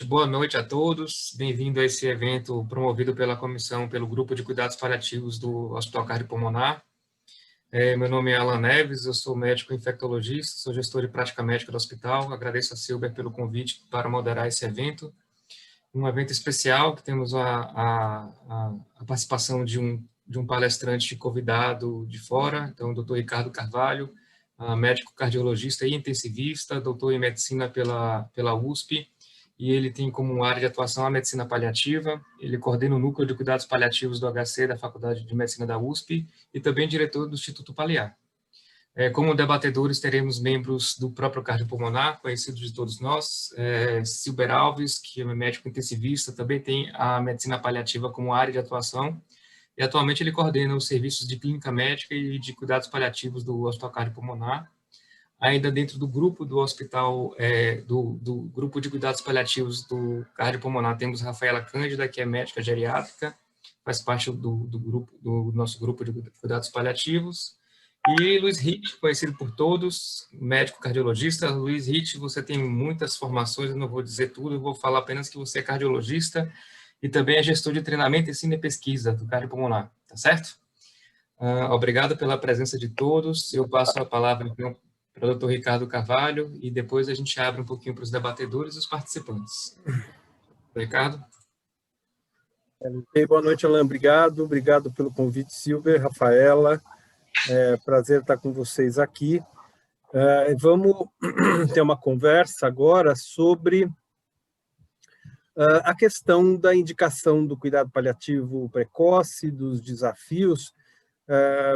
Boa noite a todos, bem-vindo a esse evento promovido pela comissão, pelo Grupo de Cuidados Paliativos do Hospital Cardiopulmonar. Meu nome é Alan Neves, eu sou médico infectologista, sou gestor de prática médica do hospital. Agradeço a Silber pelo convite para moderar esse evento. Um evento especial, que temos a participação de um palestrante convidado de fora, então o Dr. Ricardo Carvalho, médico cardiologista e intensivista, doutor em medicina pela USP, e ele tem como área de atuação a medicina paliativa. Ele coordena o núcleo de cuidados paliativos do HC da Faculdade de Medicina da USP e também diretor do Instituto Paliar. Como debatedores, teremos membros do próprio cardiopulmonar, conhecidos de todos nós, Silber Alves, que é médico intensivista, também tem a medicina paliativa como área de atuação, e atualmente ele coordena os serviços de clínica médica e de cuidados paliativos do Hospital Cardiopulmonar. Ainda dentro do grupo do hospital, do grupo de cuidados paliativos do cardiopulmonar, temos Rafaela Cândida, que é médica geriátrica, faz parte do nosso grupo de cuidados paliativos. E Luiz Ritt, conhecido por todos, médico cardiologista. Luiz Ritt, você tem muitas formações, eu não vou dizer tudo, eu vou falar apenas que você é cardiologista e também é gestor de treinamento, ensino e pesquisa do cardiopulmonar, tá certo? Obrigado pela presença de todos. Eu passo a palavra, então, para o Dr. Ricardo Carvalho, e depois a gente abre um pouquinho para os debatedores e os participantes. Ricardo? Boa noite, Alan. Obrigado pelo convite, Silber, Rafaela. Prazer estar com vocês aqui. Vamos ter uma conversa agora sobre a questão da indicação do cuidado paliativo precoce, dos desafios.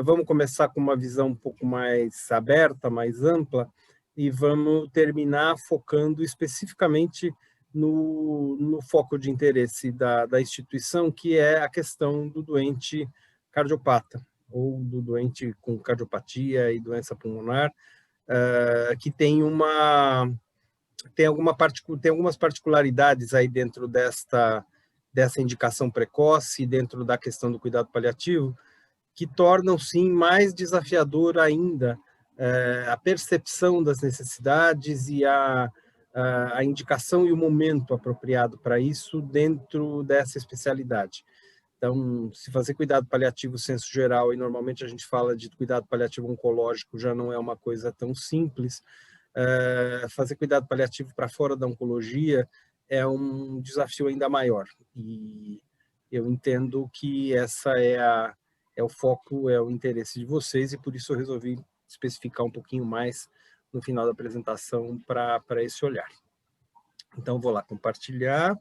Vamos começar com uma visão um pouco mais aberta, mais ampla, e vamos terminar focando especificamente no foco de interesse da instituição, que é a questão do doente cardiopata, ou do doente com cardiopatia e doença pulmonar, que tem algumas particularidades aí dentro dessa indicação precoce, dentro da questão do cuidado paliativo, que tornam, sim, mais desafiador ainda a percepção das necessidades e a indicação e o momento apropriado para isso dentro dessa especialidade. Então, se fazer cuidado paliativo senso geral, e normalmente a gente fala de cuidado paliativo oncológico, já não é uma coisa tão simples, fazer cuidado paliativo para fora da oncologia é um desafio ainda maior. E eu entendo que essa é o foco, é o interesse de vocês, e por isso eu resolvi especificar um pouquinho mais no final da apresentação para esse olhar. Então, vou lá compartilhar.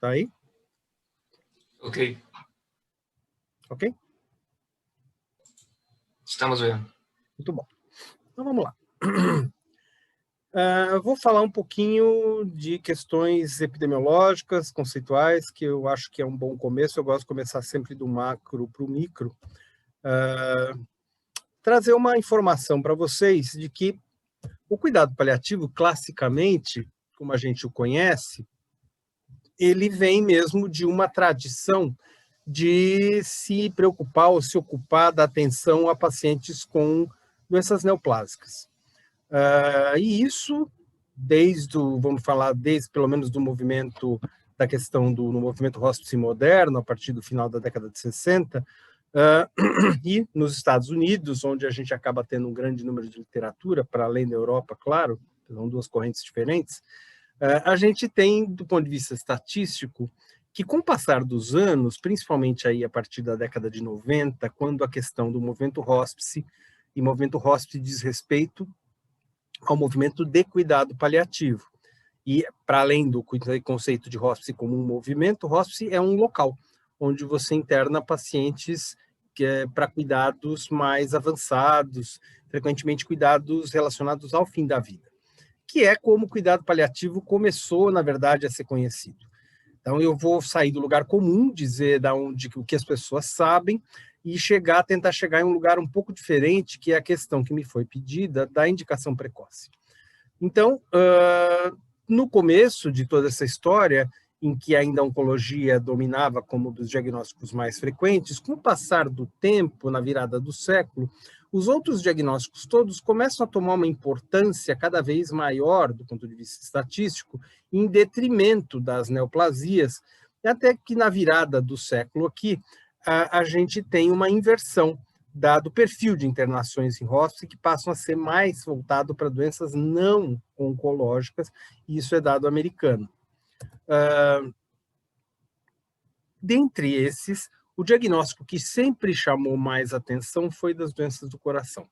Tá aí? Ok. Ok? Estamos vendo. Muito bom. Então, vamos lá. Vou falar um pouquinho de questões epidemiológicas, conceituais, que eu acho que é um bom começo. Eu gosto de começar sempre do macro para o micro. Trazer uma informação para vocês de que o cuidado paliativo, classicamente, como a gente o conhece, ele vem mesmo de uma tradição de se preocupar ou se ocupar da atenção a pacientes com doenças neoplásicas. E isso, desde pelo menos do movimento, da questão no movimento hospice moderno, a partir do final da década de 60, e nos Estados Unidos, onde a gente acaba tendo um grande número de literatura, para além da Europa, claro, são duas correntes diferentes, a gente tem, do ponto de vista estatístico, que com o passar dos anos, principalmente aí a partir da década de 90, quando a questão do movimento hospice, e movimento hospice diz respeito ao movimento de cuidado paliativo. E, para além do conceito de hospice como um movimento, hospice é um local onde você interna pacientes para cuidados mais avançados, frequentemente cuidados relacionados ao fim da vida, que é como o cuidado paliativo começou, na verdade, a ser conhecido. Então, eu vou sair do lugar comum, dizer o que as pessoas sabem, e tentar chegar em um lugar um pouco diferente, que é a questão que me foi pedida da indicação precoce. Então, no começo de toda essa história, em que ainda a oncologia dominava como um dos diagnósticos mais frequentes, com o passar do tempo, na virada do século, os outros diagnósticos todos começam a tomar uma importância cada vez maior do ponto de vista estatístico, em detrimento das neoplasias, até que na virada do século aqui, a gente tem uma inversão dado o perfil de internações em hospice, que passam a ser mais voltado para doenças não oncológicas, e isso é dado americano. Dentre esses, o diagnóstico que sempre chamou mais atenção foi das doenças do coração.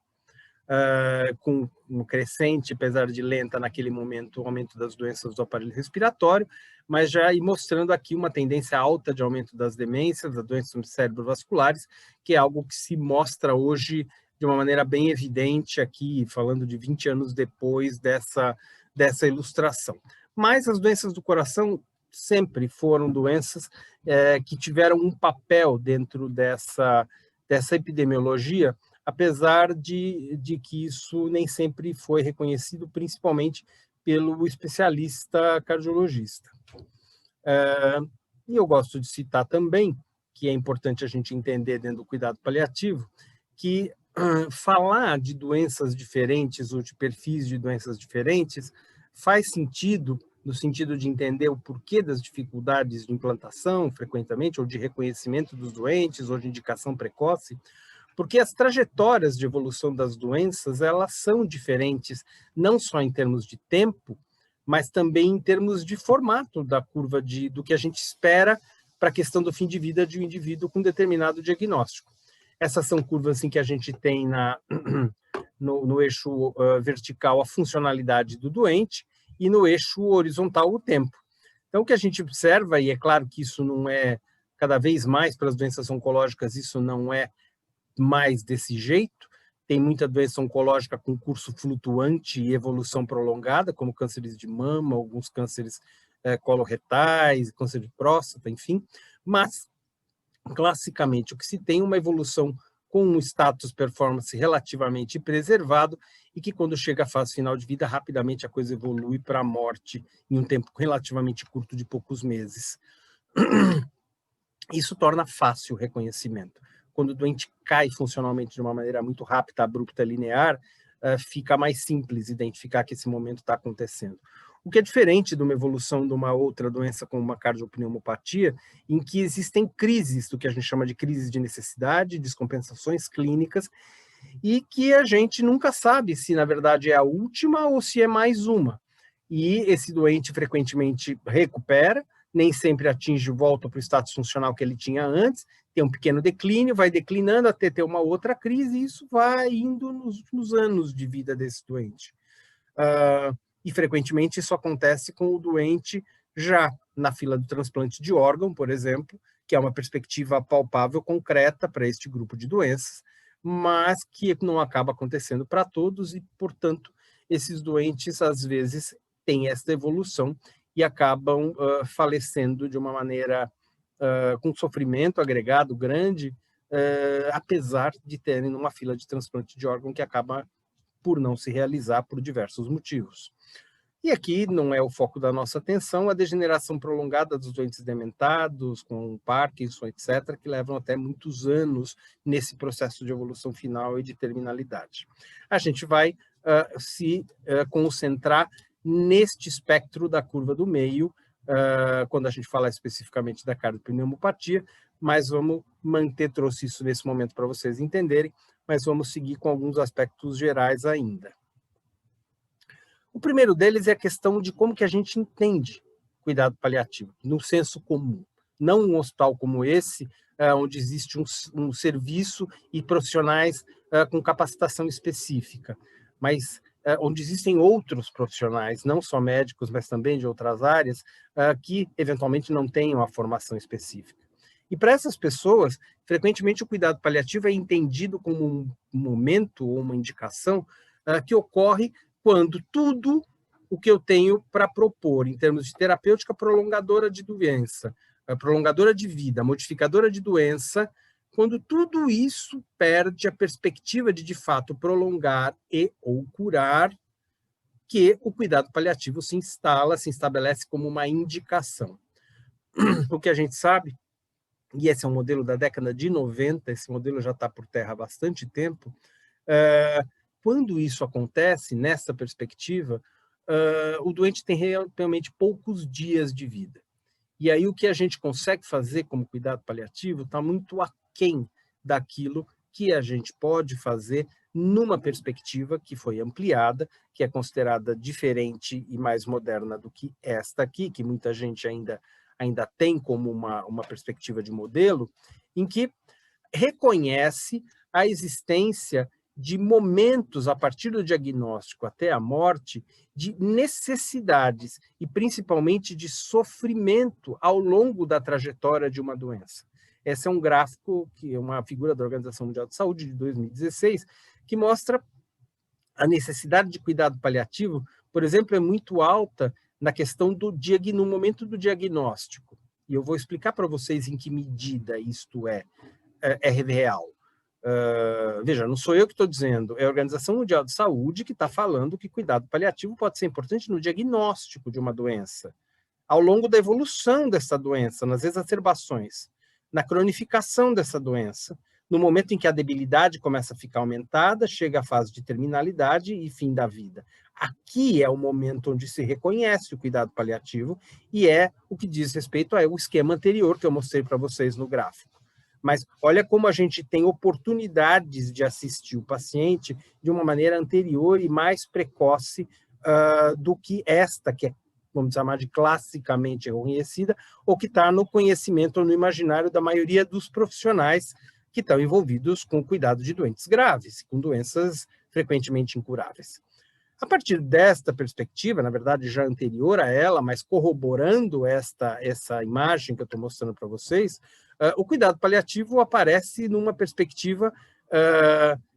Com um crescente, apesar de lenta naquele momento, o aumento das doenças do aparelho respiratório, mas já mostrando aqui uma tendência alta de aumento das demências, das doenças cerebrovasculares, que é algo que se mostra hoje de uma maneira bem evidente aqui, falando de 20 anos depois dessa ilustração. Mas as doenças do coração sempre foram doenças que tiveram um papel dentro dessa epidemiologia, apesar de que isso nem sempre foi reconhecido, principalmente pelo especialista cardiologista. E eu gosto de citar também, que é importante a gente entender dentro do cuidado paliativo, que falar de doenças diferentes ou de perfis de doenças diferentes faz sentido, no sentido de entender o porquê das dificuldades de implantação, frequentemente, ou de reconhecimento dos doentes, ou de indicação precoce, porque as trajetórias de evolução das doenças, elas são diferentes, não só em termos de tempo, mas também em termos de formato da curva do que a gente espera para a questão do fim de vida de um indivíduo com determinado diagnóstico. Essas são curvas em que a gente tem no eixo vertical a funcionalidade do doente e no eixo horizontal o tempo. Então, o que a gente observa, e é claro que isso não é, cada vez mais para as doenças oncológicas, isso não é mais desse jeito, tem muita doença oncológica com curso flutuante e evolução prolongada, como cânceres de mama, alguns cânceres coloretais, câncer de próstata, enfim, mas, classicamente, o que se tem é uma evolução com um status performance relativamente preservado e que, quando chega à fase final de vida, rapidamente a coisa evolui para a morte em um tempo relativamente curto de poucos meses. Isso torna fácil o reconhecimento. Quando o doente cai funcionalmente de uma maneira muito rápida, abrupta, linear, fica mais simples identificar que esse momento está acontecendo. O que é diferente de uma evolução de uma outra doença como uma cardiopneumopatia, em que existem crises, do que a gente chama de crises de necessidade, descompensações clínicas, e que a gente nunca sabe se, na verdade, é a última ou se é mais uma. E esse doente frequentemente recupera, nem sempre atinge, volta para o status funcional que ele tinha antes, tem um pequeno declínio, vai declinando até ter uma outra crise, e isso vai indo nos anos de vida desse doente. E frequentemente isso acontece com o doente já na fila do transplante de órgão, por exemplo, que é uma perspectiva palpável, concreta para este grupo de doenças, mas que não acaba acontecendo para todos e, portanto, esses doentes às vezes têm essa evolução e acabam falecendo de uma maneira com sofrimento agregado grande, apesar de terem uma fila de transplante de órgão que acaba por não se realizar por diversos motivos. E aqui não é o foco da nossa atenção, a degeneração prolongada dos doentes dementados, com Parkinson, etc., que levam até muitos anos nesse processo de evolução final e de terminalidade. A gente vai se concentrar neste espectro da curva do meio, quando a gente fala especificamente da cardiopneumopatia, mas vamos trouxe isso nesse momento para vocês entenderem, mas vamos seguir com alguns aspectos gerais ainda. O primeiro deles é a questão de como que a gente entende cuidado paliativo, no senso comum. Não um hospital como esse, onde existe um serviço e profissionais com capacitação específica, mas onde existem outros profissionais, não só médicos, mas também de outras áreas, que eventualmente não tenham a formação específica. E para essas pessoas, frequentemente o cuidado paliativo é entendido como um momento ou uma indicação que ocorre quando tudo o que eu tenho para propor em termos de terapêutica prolongadora de doença, prolongadora de vida, modificadora de doença, quando tudo isso perde a perspectiva de fato, prolongar e ou curar, que o cuidado paliativo se estabelece como uma indicação. o que a gente sabe, e esse é um modelo da década de 90, esse modelo já está por terra há bastante tempo, quando isso acontece, nessa perspectiva, o doente tem realmente poucos dias de vida. E aí o que a gente consegue fazer como cuidado paliativo está muito aquém daquilo que a gente pode fazer numa perspectiva que foi ampliada, que é considerada diferente e mais moderna do que esta aqui, que muita gente ainda tem como uma perspectiva de modelo, em que reconhece a existência de momentos, a partir do diagnóstico até a morte, de necessidades e principalmente de sofrimento ao longo da trajetória de uma doença. Esse é um gráfico, que é uma figura da Organização Mundial de Saúde de 2016, que mostra a necessidade de cuidado paliativo, por exemplo, é muito alta na questão no momento do diagnóstico. E eu vou explicar para vocês em que medida isto é real. Veja, não sou eu que estou dizendo, é a Organização Mundial de Saúde que está falando que cuidado paliativo pode ser importante no diagnóstico de uma doença, ao longo da evolução dessa doença, nas exacerbações, na cronificação dessa doença, no momento em que a debilidade começa a ficar aumentada, chega à fase de terminalidade e fim da vida. Aqui é o momento onde se reconhece o cuidado paliativo e é o que diz respeito ao esquema anterior que eu mostrei para vocês no gráfico. Mas olha como a gente tem oportunidades de assistir o paciente de uma maneira anterior e mais precoce do que esta, que é, vamos chamar de classicamente reconhecida, ou que está no conhecimento ou no imaginário da maioria dos profissionais que estão envolvidos com o cuidado de doentes graves, com doenças frequentemente incuráveis. A partir desta perspectiva, na verdade já anterior a ela, mas corroborando essa imagem que eu estou mostrando para vocês, o cuidado paliativo aparece numa perspectiva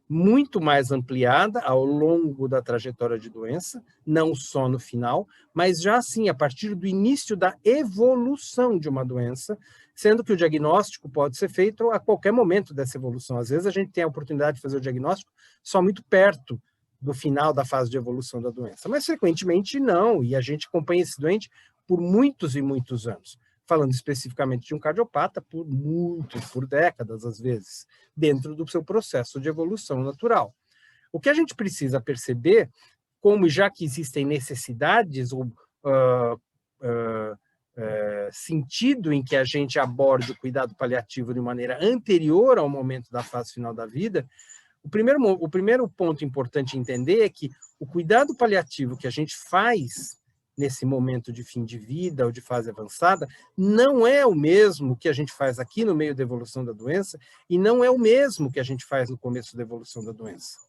muito mais ampliada ao longo da trajetória de doença, não só no final, mas já assim a partir do início da evolução de uma doença, sendo que o diagnóstico pode ser feito a qualquer momento dessa evolução. Às vezes a gente tem a oportunidade de fazer o diagnóstico só muito perto do final da fase de evolução da doença, mas frequentemente não, e a gente acompanha esse doente por muitos e muitos anos. Falando especificamente de um cardiopata, por décadas, às vezes, dentro do seu processo de evolução natural. O que a gente precisa perceber, como já que existem necessidades ou sentido em que a gente aborde o cuidado paliativo de maneira anterior ao momento da fase final da vida, o primeiro ponto importante entender é que o cuidado paliativo que a gente faz nesse momento de fim de vida ou de fase avançada, não é o mesmo que a gente faz aqui no meio da evolução da doença e não é o mesmo que a gente faz no começo da evolução da doença.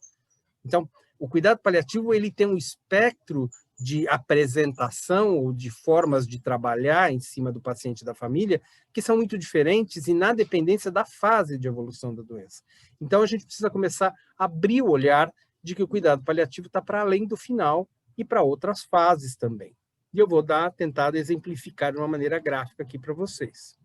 Então, o cuidado paliativo ele tem um espectro de apresentação ou de formas de trabalhar em cima do paciente e da família que são muito diferentes e na dependência da fase de evolução da doença. Então, a gente precisa começar a abrir o olhar de que o cuidado paliativo está para além do final e para outras fases também. E eu vou tentar exemplificar de uma maneira gráfica aqui para vocês.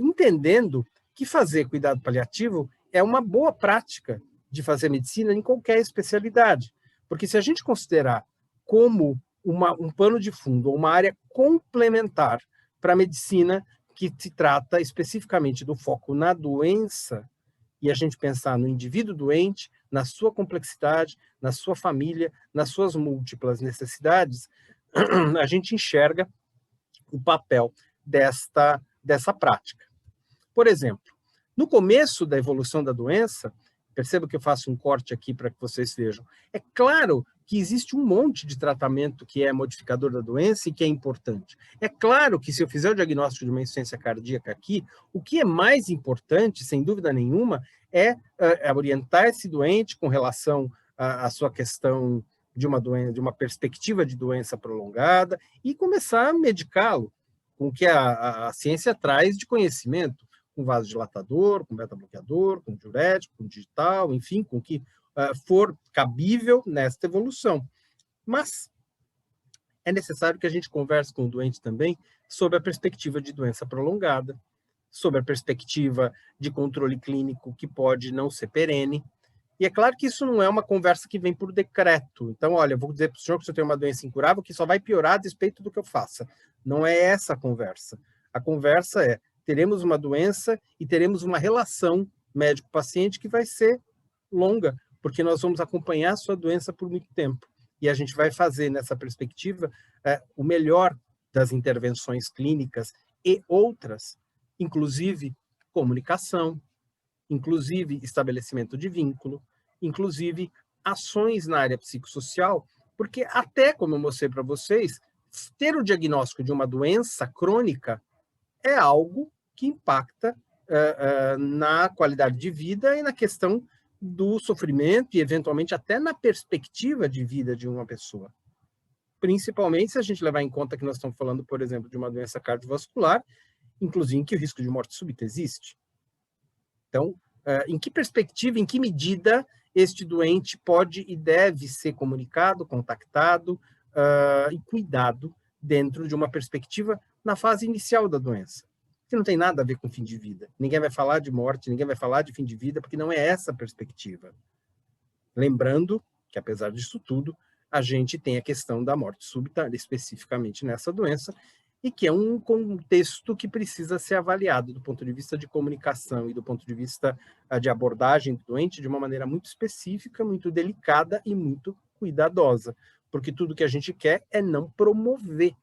Entendendo que fazer cuidado paliativo é uma boa prática de fazer medicina em qualquer especialidade, porque se a gente considerar como um pano de fundo, ou uma área complementar para a medicina que se trata especificamente do foco na doença, e a gente pensar no indivíduo doente, na sua complexidade, na sua família, nas suas múltiplas necessidades, a gente enxerga o papel dessa prática. Por exemplo, no começo da evolução da doença, perceba que eu faço um corte aqui para que vocês vejam, é claro que existe um monte de tratamento que é modificador da doença e que é importante. É claro que se eu fizer o diagnóstico de uma insuficiência cardíaca aqui, o que é mais importante, sem dúvida nenhuma, é orientar esse doente com relação à sua questão de uma perspectiva de doença prolongada e começar a medicá-lo com o que a ciência traz de conhecimento, com vasodilatador, com beta-bloqueador, com diurético, com digital, enfim, com o que for cabível nesta evolução. Mas é necessário que a gente converse com o doente também sobre a perspectiva de doença prolongada, sobre a perspectiva de controle clínico que pode não ser perene. E é claro que isso não é uma conversa que vem por decreto. Então, olha, eu vou dizer para o senhor que o senhor tem uma doença incurável que só vai piorar a despeito do que eu faça. Não é essa a conversa. A conversa é, teremos uma doença e teremos uma relação médico-paciente que vai ser longa, porque nós vamos acompanhar a sua doença por muito tempo. E a gente vai fazer, nessa perspectiva, o melhor das intervenções clínicas e outras, inclusive comunicação, inclusive estabelecimento de vínculo, inclusive ações na área psicossocial, porque até, como eu mostrei para vocês, ter o diagnóstico de uma doença crônica é algo que impacta na qualidade de vida e na questão do sofrimento e, eventualmente, até na perspectiva de vida de uma pessoa. Principalmente se a gente levar em conta que nós estamos falando, por exemplo, de uma doença cardiovascular, inclusive em que o risco de morte súbita existe. Então, em que perspectiva, em que medida este doente pode e deve ser comunicado, contactado e cuidado dentro de uma perspectiva na fase inicial da doença? Que não tem nada a ver com fim de vida. Ninguém vai falar de morte, ninguém vai falar de fim de vida, porque não é essa a perspectiva. Lembrando que, apesar disso tudo, a gente tem a questão da morte súbita, especificamente nessa doença, e que é um contexto que precisa ser avaliado do ponto de vista de comunicação e do ponto de vista de abordagem do doente de uma maneira muito específica, muito delicada e muito cuidadosa, porque tudo que a gente quer é não promover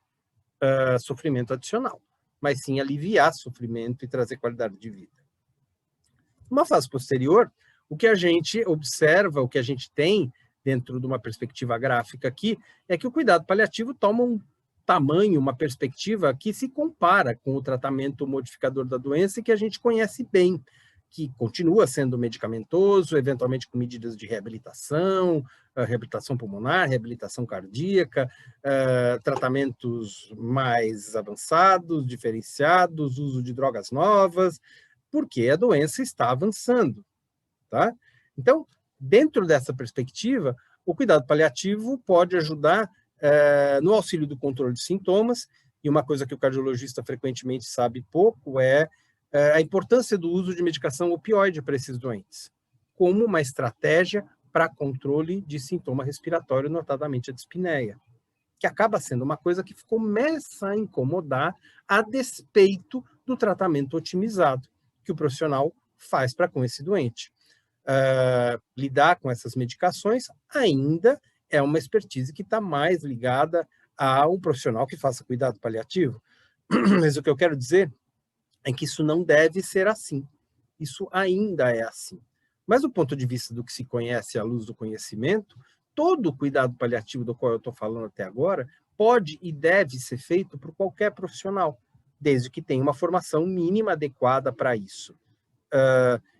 sofrimento adicional, mas sim aliviar sofrimento e trazer qualidade de vida. Numa fase posterior, o que a gente observa, o que a gente tem dentro de uma perspectiva gráfica aqui, é que o cuidado paliativo toma um tamanho, uma perspectiva que se compara com o tratamento modificador da doença e que a gente conhece bem, que continua sendo medicamentoso, eventualmente com medidas de reabilitação, reabilitação pulmonar, reabilitação cardíaca, tratamentos mais avançados, diferenciados, uso de drogas novas, porque a doença está avançando, tá? Então, dentro dessa perspectiva, o cuidado paliativo pode ajudar no auxílio do controle de sintomas, e uma coisa que o cardiologista frequentemente sabe pouco é a importância do uso de medicação opioide para esses doentes, como uma estratégia para controle de sintoma respiratório, notadamente a dispneia, que acaba sendo uma coisa que começa a incomodar a despeito do tratamento otimizado que o profissional faz para com esse doente. Lidar com essas medicações ainda é uma expertise que está mais ligada a um profissional que faça cuidado paliativo. Mas o que eu quero dizer é que isso não deve ser assim. Isso ainda é assim. Mas do ponto de vista do que se conhece à luz do conhecimento, todo o cuidado paliativo do qual eu estou falando até agora pode e deve ser feito por qualquer profissional, desde que tenha uma formação mínima adequada para isso.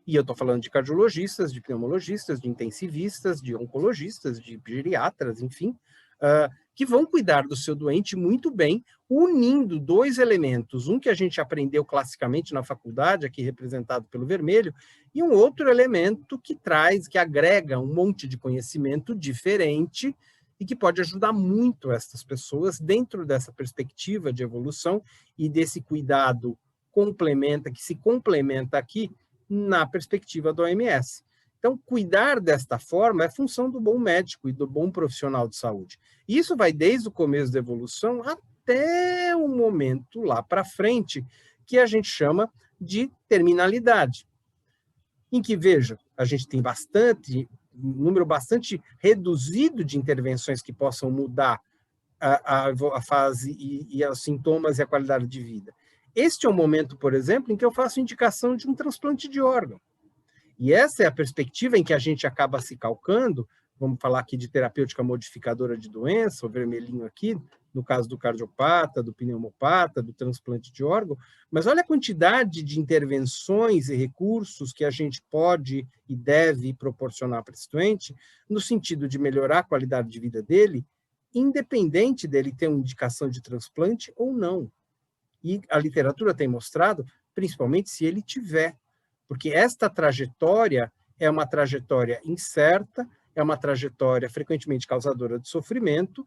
E eu estou falando de cardiologistas, de pneumologistas, de intensivistas, de oncologistas, de geriatras, enfim, que vão cuidar do seu doente muito bem, unindo dois elementos, um que a gente aprendeu classicamente na faculdade, aqui representado pelo vermelho, e um outro elemento que traz, que agrega um monte de conhecimento diferente e que pode ajudar muito essas pessoas dentro dessa perspectiva de evolução e desse cuidado que se complementa aqui na perspectiva da OMS. Então, cuidar desta forma é função do bom médico e do bom profissional de saúde. E isso vai desde o começo da evolução até o momento lá para frente, que a gente chama de terminalidade. Em que, veja, a gente tem um número bastante reduzido de intervenções que possam mudar a fase e os sintomas e a qualidade de vida. Este é o momento, por exemplo, em que eu faço indicação de um transplante de órgão. E essa é a perspectiva em que a gente acaba se calcando, vamos falar aqui de terapêutica modificadora de doença, o vermelhinho aqui, no caso do cardiopata, do pneumopata, do transplante de órgão, mas olha a quantidade de intervenções e recursos que a gente pode e deve proporcionar para esse doente, no sentido de melhorar a qualidade de vida dele, independente dele ter uma indicação de transplante ou não. E a literatura tem mostrado, principalmente se ele tiver, porque esta trajetória é uma trajetória incerta, é uma trajetória frequentemente causadora de sofrimento,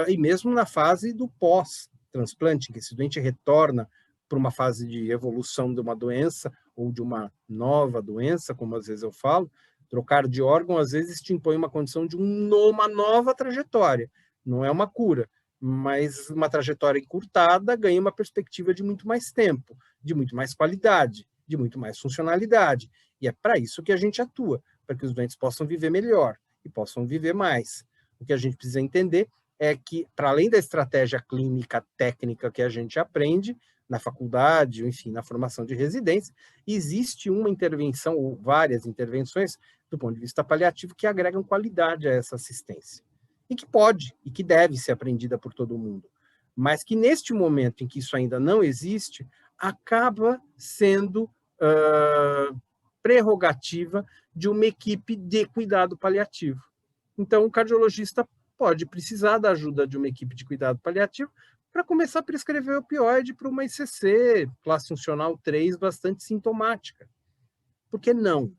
e mesmo na fase do pós-transplante, em que esse doente retorna para uma fase de evolução de uma doença ou de uma nova doença, como às vezes eu falo, trocar de órgão às vezes te impõe uma condição de uma nova trajetória, não é uma cura, mas uma trajetória encurtada ganha uma perspectiva de muito mais tempo, de muito mais qualidade, de muito mais funcionalidade. E é para isso que a gente atua, para que os doentes possam viver melhor e possam viver mais. O que a gente precisa entender é que, para além da estratégia clínica técnica que a gente aprende na faculdade, enfim, na formação de residência, existe uma intervenção ou várias intervenções do ponto de vista paliativo que agregam qualidade a essa assistência. E que pode e que deve ser aprendida por todo mundo. Mas que neste momento em que isso ainda não existe, acaba sendo prerrogativa de uma equipe de cuidado paliativo. Então, o cardiologista pode precisar da ajuda de uma equipe de cuidado paliativo para começar a prescrever opioide para uma ICC, classe funcional 3, bastante sintomática. Por que não?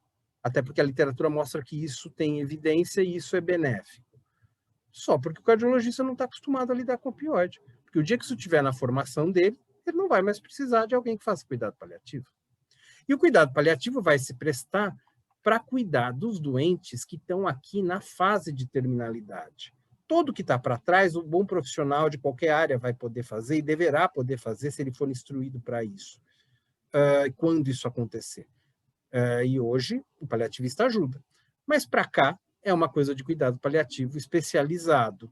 Até porque a literatura mostra que isso tem evidência e isso é benéfico. Só porque o cardiologista não está acostumado a lidar com opioide. Porque o dia que isso estiver na formação dele, ele não vai mais precisar de alguém que faça cuidado paliativo. E o cuidado paliativo vai se prestar para cuidar dos doentes que estão aqui na fase de terminalidade. Todo que está para trás, o bom profissional de qualquer área vai poder fazer e deverá poder fazer se ele for instruído para isso, quando isso acontecer. E hoje o paliativista ajuda. Mas para cá é uma coisa de cuidado paliativo especializado,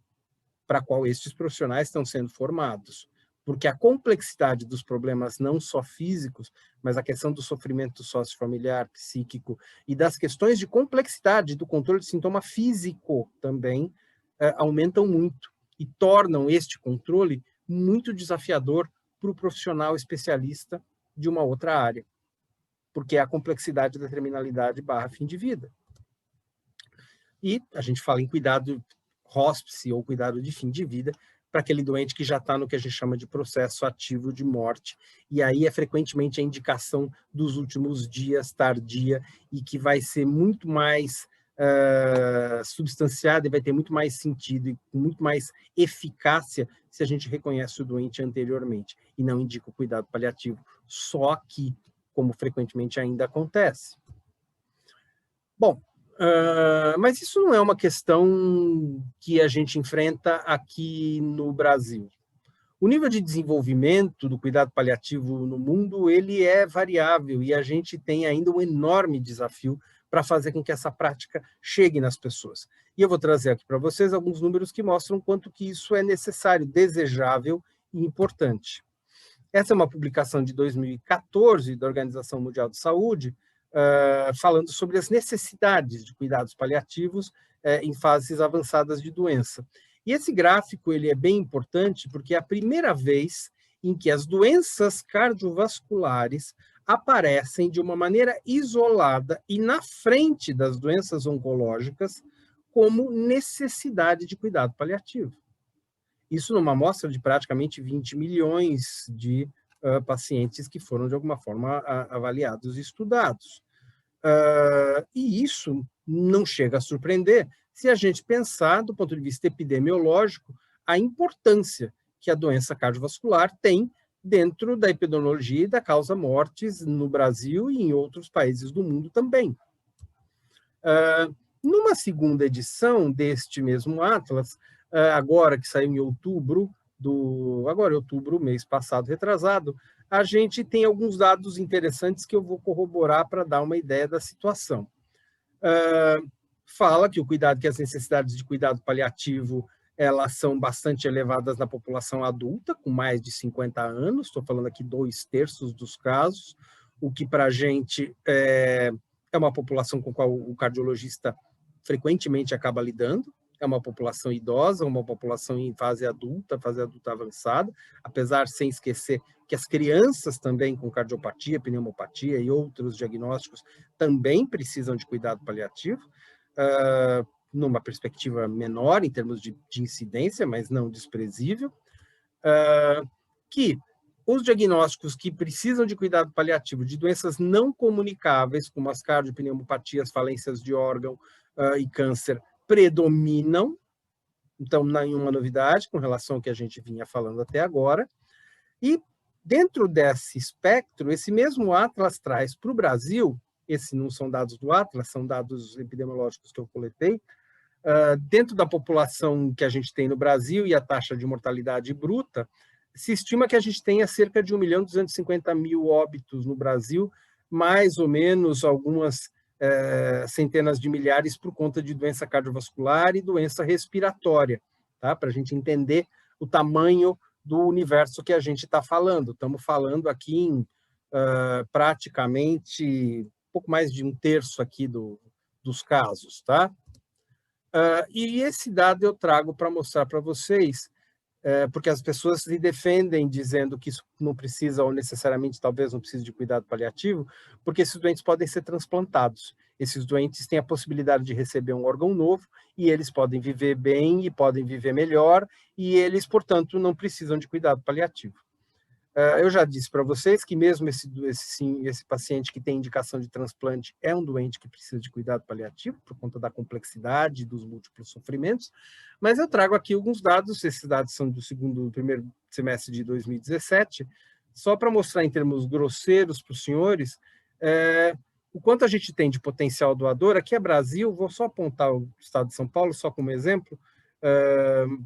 para qual estes profissionais estão sendo formados. Porque a complexidade dos problemas, não só físicos, mas a questão do sofrimento sociofamiliar, psíquico, e das questões de complexidade do controle de sintoma físico também, aumentam muito e tornam este controle muito desafiador para o profissional especialista de uma outra área, porque é a complexidade da terminalidade / fim de vida. E a gente fala em cuidado hóspice ou cuidado de fim de vida para aquele doente que já está no que a gente chama de processo ativo de morte. E aí é frequentemente a indicação dos últimos dias, tardia, e que vai ser muito mais substanciada e vai ter muito mais sentido e muito mais eficácia se a gente reconhece o doente anteriormente e não indica o cuidado paliativo só aqui, como frequentemente ainda acontece. Bom, mas isso não é uma questão que a gente enfrenta aqui no Brasil. O nível de desenvolvimento do cuidado paliativo no mundo, ele é variável e a gente tem ainda um enorme desafio para fazer com que essa prática chegue nas pessoas. E eu vou trazer aqui para vocês alguns números que mostram quanto que isso é necessário, desejável e importante. Essa é uma publicação de 2014 da Organização Mundial de Saúde, falando sobre as necessidades de cuidados paliativos em fases avançadas de doença. E esse gráfico ele é bem importante porque é a primeira vez em que as doenças cardiovasculares aparecem de uma maneira isolada e na frente das doenças oncológicas como necessidade de cuidado paliativo. Isso numa amostra de praticamente 20 milhões de pacientes que foram, de alguma forma, avaliados e estudados. E isso não chega a surpreender se a gente pensar, do ponto de vista epidemiológico, a importância que a doença cardiovascular tem dentro da epidemiologia e da causa mortes no Brasil e em outros países do mundo também. Numa segunda edição deste mesmo Atlas, agora que saiu em outubro, mês passado, retrasado, a gente tem alguns dados interessantes que eu vou corroborar para dar uma ideia da situação. Fala que as necessidades de cuidado paliativo elas são bastante elevadas na população adulta, com mais de 50 anos, estou falando aqui 2/3 dos casos, o que para a gente é uma população com a qual o cardiologista frequentemente acaba lidando, é uma população idosa, uma população em fase adulta avançada, apesar sem esquecer que as crianças também com cardiopatia, pneumopatia e outros diagnósticos também precisam de cuidado paliativo, numa perspectiva menor em termos de incidência, mas não desprezível, que os diagnósticos que precisam de cuidado paliativo de doenças não comunicáveis, como as cardiopneumopatias, falências de órgão e câncer, predominam, então nenhuma novidade com relação ao que a gente vinha falando até agora, e dentro desse espectro, esse mesmo Atlas traz para o Brasil, esses não são dados do Atlas, são dados epidemiológicos que eu coletei, Dentro da população que a gente tem no Brasil e a taxa de mortalidade bruta, se estima que a gente tenha cerca de 1.250.000 óbitos no Brasil, mais ou menos algumas centenas de milhares por conta de doença cardiovascular e doença respiratória, tá? Para a gente entender o tamanho do universo que a gente está falando. Estamos falando aqui em praticamente pouco mais de 1/3 aqui dos casos, tá? E esse dado eu trago para mostrar para vocês, porque as pessoas se defendem dizendo que isso não precisa, ou necessariamente talvez não precise de cuidado paliativo, porque esses doentes podem ser transplantados. Esses doentes têm a possibilidade de receber um órgão novo, e eles podem viver bem e podem viver melhor, e eles, portanto, não precisam de cuidado paliativo. Eu já disse para vocês que mesmo esse paciente que tem indicação de transplante é um doente que precisa de cuidado paliativo, por conta da complexidade dos múltiplos sofrimentos, mas eu trago aqui alguns dados, esses dados são do primeiro semestre de 2017, só para mostrar em termos grosseiros para os senhores o quanto a gente tem de potencial doador. Aqui é Brasil, vou só apontar o estado de São Paulo, só como exemplo,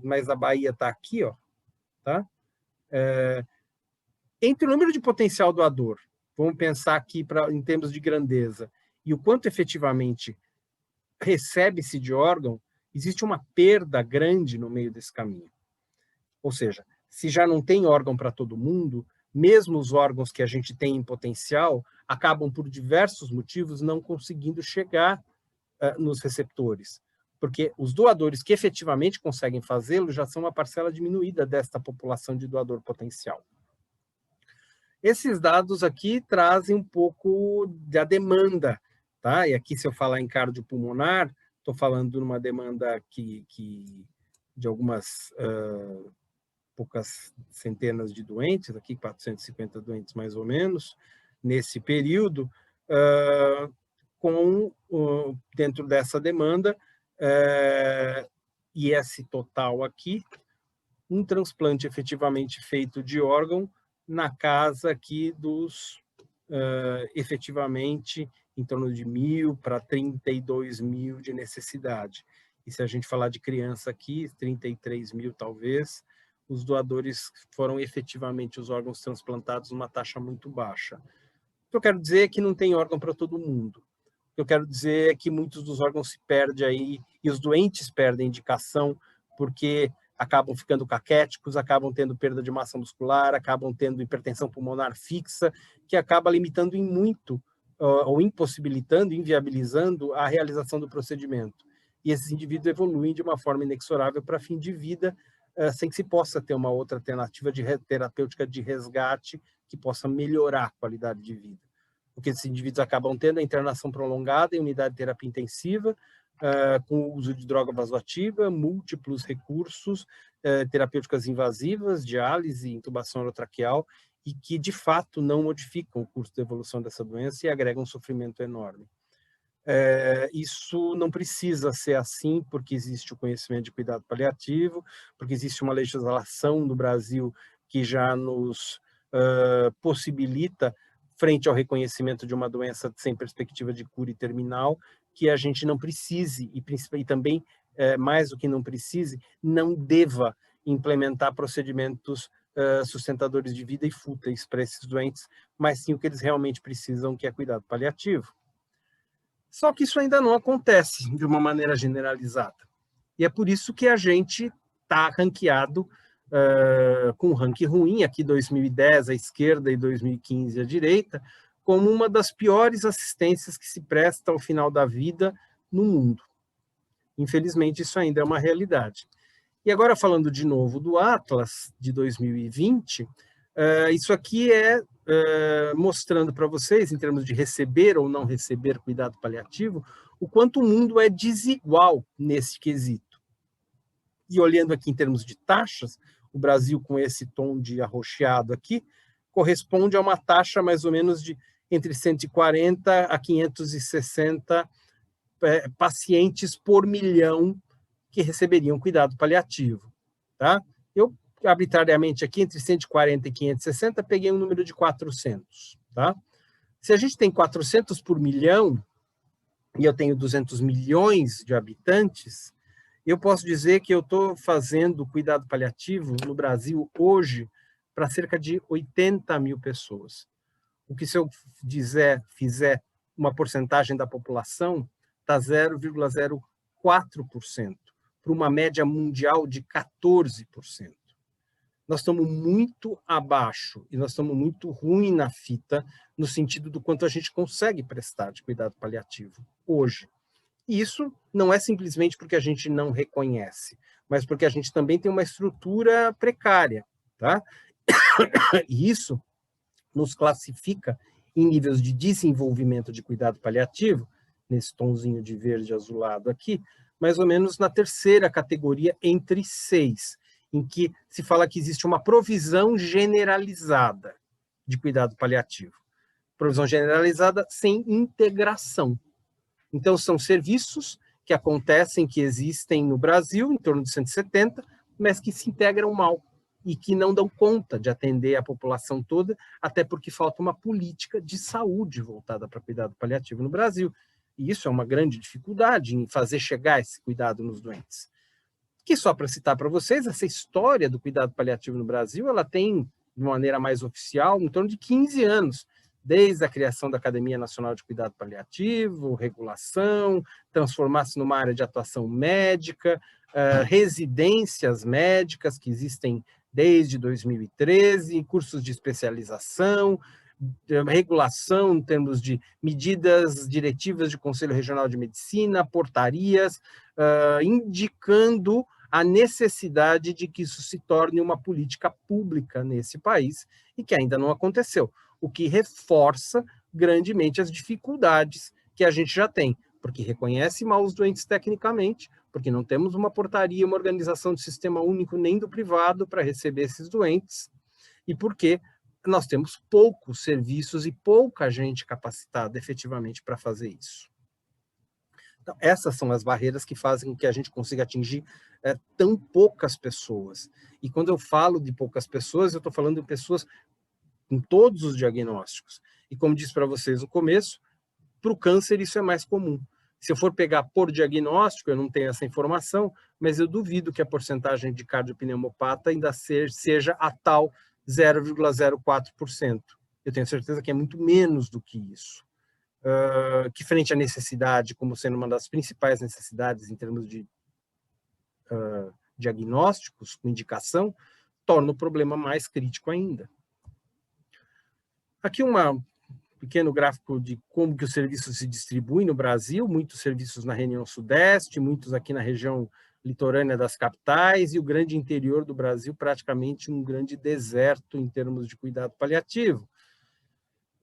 mas a Bahia está aqui, ó, tá? Entre o número de potencial doador, vamos pensar aqui em termos de grandeza, e o quanto efetivamente recebe-se de órgão, existe uma perda grande no meio desse caminho. Ou seja, se já não tem órgão para todo mundo, mesmo os órgãos que a gente tem em potencial acabam, por diversos motivos, não conseguindo chegar nos receptores, porque os doadores que efetivamente conseguem fazê-lo já são uma parcela diminuída desta população de doador potencial. Esses dados aqui trazem um pouco da demanda, tá? E aqui, se eu falar em cardiopulmonar, estou falando de uma demanda de algumas poucas centenas de doentes, aqui 450 doentes mais ou menos, nesse período, dentro dessa demanda, e esse total aqui, um transplante efetivamente feito de órgão na casa aqui dos, efetivamente, em torno de 1.000 para 32.000 de necessidade. E se a gente falar de criança aqui, 33.000 talvez, os doadores foram efetivamente os órgãos transplantados numa taxa muito baixa. O que eu quero dizer é que não tem órgão para todo mundo. O que eu quero dizer é que muitos dos órgãos se perdem aí, e os doentes perdem indicação, porque acabam ficando caquéticos, acabam tendo perda de massa muscular, acabam tendo hipertensão pulmonar fixa, que acaba limitando em muito, ou impossibilitando, inviabilizando a realização do procedimento. E esses indivíduos evoluem de uma forma inexorável para fim de vida, sem que se possa ter uma outra alternativa terapêutica de resgate que possa melhorar a qualidade de vida. O que esses indivíduos acabam tendo é internação prolongada em unidade de terapia intensiva, com o uso de droga vasoativa, múltiplos recursos terapêuticas invasivas, diálise, intubação orotraqueal, e que, de fato, não modificam o curso de evolução dessa doença e agregam um sofrimento enorme. Isso não precisa ser assim, porque existe o conhecimento de cuidado paliativo, porque existe uma legislação no Brasil que já nos possibilita, frente ao reconhecimento de uma doença sem perspectiva de cura e terminal, que a gente não precise, e também, mais do que não precise, não deva implementar procedimentos sustentadores de vida e fúteis para esses doentes, mas sim o que eles realmente precisam, que é cuidado paliativo. Só que isso ainda não acontece de uma maneira generalizada. E é por isso que a gente está ranqueado com um ranking ruim, aqui 2010 à esquerda e 2015 à direita, como uma das piores assistências que se presta ao final da vida no mundo. Infelizmente, isso ainda é uma realidade. E agora, falando de novo do Atlas de 2020, isso aqui mostrando para vocês, em termos de receber ou não receber cuidado paliativo, o quanto o mundo é desigual nesse quesito. E olhando aqui em termos de taxas, o Brasil, com esse tom de arroxeado aqui, corresponde a uma taxa mais ou menos de entre 140 a 560 pacientes por milhão que receberiam cuidado paliativo. Tá? Eu, arbitrariamente aqui, entre 140 e 560, peguei um número de 400. Tá? Se a gente tem 400 por milhão, e eu tenho 200 milhões de habitantes, Eu posso dizer que eu estou fazendo cuidado paliativo no Brasil hoje para cerca de 80 mil pessoas. O que, se eu fizer uma porcentagem da população, está 0,04%, para uma média mundial de 14%. Nós estamos muito abaixo e nós estamos muito ruim na fita, no sentido do quanto a gente consegue prestar de cuidado paliativo hoje. E isso não é simplesmente porque a gente não reconhece, mas porque a gente também tem uma estrutura precária, tá? E isso nos classifica em níveis de desenvolvimento de cuidado paliativo, nesse tonzinho de verde azulado aqui, mais ou menos na terceira categoria entre 6, em que se fala que existe uma provisão generalizada de cuidado paliativo. Provisão generalizada sem integração. Então, são serviços que acontecem, que existem no Brasil, em torno de 170, mas que se integram mal e que não dão conta de atender a população toda, até porque falta uma política de saúde voltada para cuidado paliativo no Brasil. E isso é uma grande dificuldade em fazer chegar esse cuidado nos doentes. Que, só para citar para vocês, essa história do cuidado paliativo no Brasil, ela tem, de maneira mais oficial, em torno de 15 anos, desde a criação da Academia Nacional de Cuidado Paliativo, regulação, transformar-se numa área de atuação médica, residências médicas que existem desde 2013, cursos de especialização, regulação em termos de medidas diretivas de Conselho Regional de Medicina, portarias, indicando a necessidade de que isso se torne uma política pública nesse país e que ainda não aconteceu, o que reforça grandemente as dificuldades que a gente já tem, porque reconhece mal os doentes tecnicamente, porque não temos uma portaria, uma organização de sistema único nem do privado para receber esses doentes, e porque nós temos poucos serviços e pouca gente capacitada efetivamente para fazer isso. Então, essas são as barreiras que fazem com que a gente consiga atingir tão poucas pessoas. E quando eu falo de poucas pessoas, eu estou falando de pessoas em todos os diagnósticos. E como disse para vocês no começo, para o câncer isso é mais comum. Se eu for pegar por diagnóstico, eu não tenho essa informação, mas eu duvido que a porcentagem de cardiopneumopata ainda seja a tal 0,04%. Eu tenho certeza que é muito menos do que isso. Que frente à necessidade, como sendo uma das principais necessidades em termos de diagnósticos, com indicação, torna o problema mais crítico ainda. Aqui um pequeno gráfico de como que o serviço se distribui no Brasil, muitos serviços na região sudeste, muitos aqui na região litorânea das capitais, e o grande interior do Brasil praticamente um grande deserto em termos de cuidado paliativo.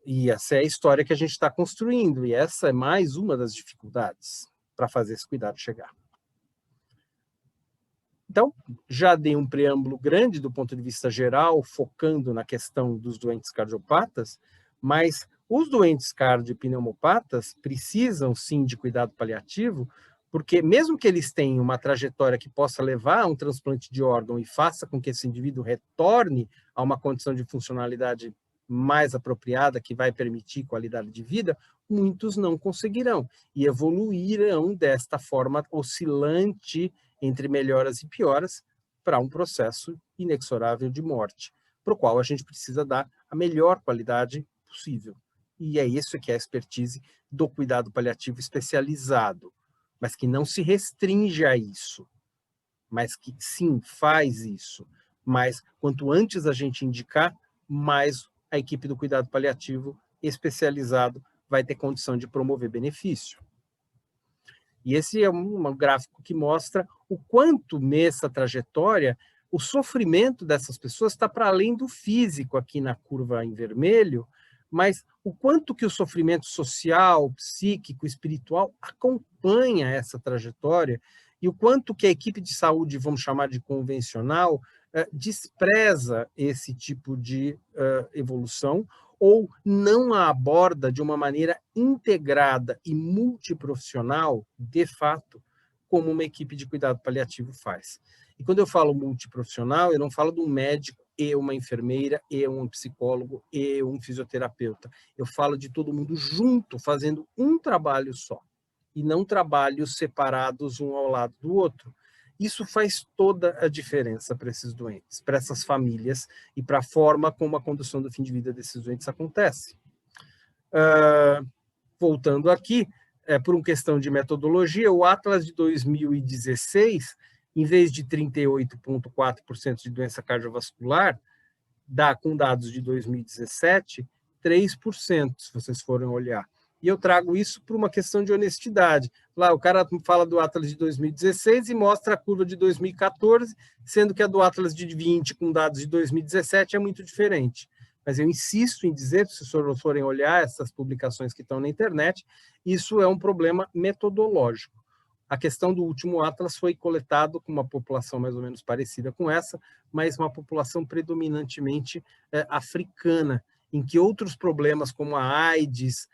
E essa é a história que a gente está construindo, e essa é mais uma das dificuldades para fazer esse cuidado chegar. Então, já dei um preâmbulo grande do ponto de vista geral, focando na questão dos doentes cardiopatas, mas os doentes cardiopneumopatas precisam, sim, de cuidado paliativo, porque mesmo que eles tenham uma trajetória que possa levar a um transplante de órgão e faça com que esse indivíduo retorne a uma condição de funcionalidade mais apropriada, que vai permitir qualidade de vida, muitos não conseguirão e evoluirão desta forma oscilante entre melhoras e pioras para um processo inexorável de morte, para o qual a gente precisa dar a melhor qualidade possível. E é isso que é a expertise do cuidado paliativo especializado, mas que não se restringe a isso, mas que sim, faz isso. Mas quanto antes a gente indicar, mais a equipe do cuidado paliativo especializado vai ter condição de promover benefício. E esse é um gráfico que mostra o quanto nessa trajetória o sofrimento dessas pessoas está para além do físico aqui na curva em vermelho, mas o quanto que o sofrimento social, psíquico, espiritual acompanha essa trajetória e o quanto que a equipe de saúde, vamos chamar de convencional, despreza esse tipo de evolução ou não a aborda de uma maneira integrada e multiprofissional, de fato, como uma equipe de cuidado paliativo faz. E quando eu falo multiprofissional, eu não falo de um médico e uma enfermeira, e um psicólogo, e um fisioterapeuta. Eu falo de todo mundo junto, fazendo um trabalho só, e não trabalhos separados um ao lado do outro. Isso faz toda a diferença para esses doentes, para essas famílias e para a forma como a condução do fim de vida desses doentes acontece. Voltando aqui, por uma questão de metodologia, o Atlas de 2016, em vez de 38,4% de doença cardiovascular, dá, com dados de 2017, 3%, se vocês forem olhar. E eu trago isso por uma questão de honestidade. Lá, o cara fala do Atlas de 2016 e mostra a curva de 2014, sendo que a do Atlas de 20, com dados de 2017, é muito diferente. Mas eu insisto em dizer, se vocês forem olhar essas publicações que estão na internet, isso é um problema metodológico. A questão do último Atlas foi coletado com uma população mais ou menos parecida com essa, mas uma população predominantemente africana, em que outros problemas como a AIDS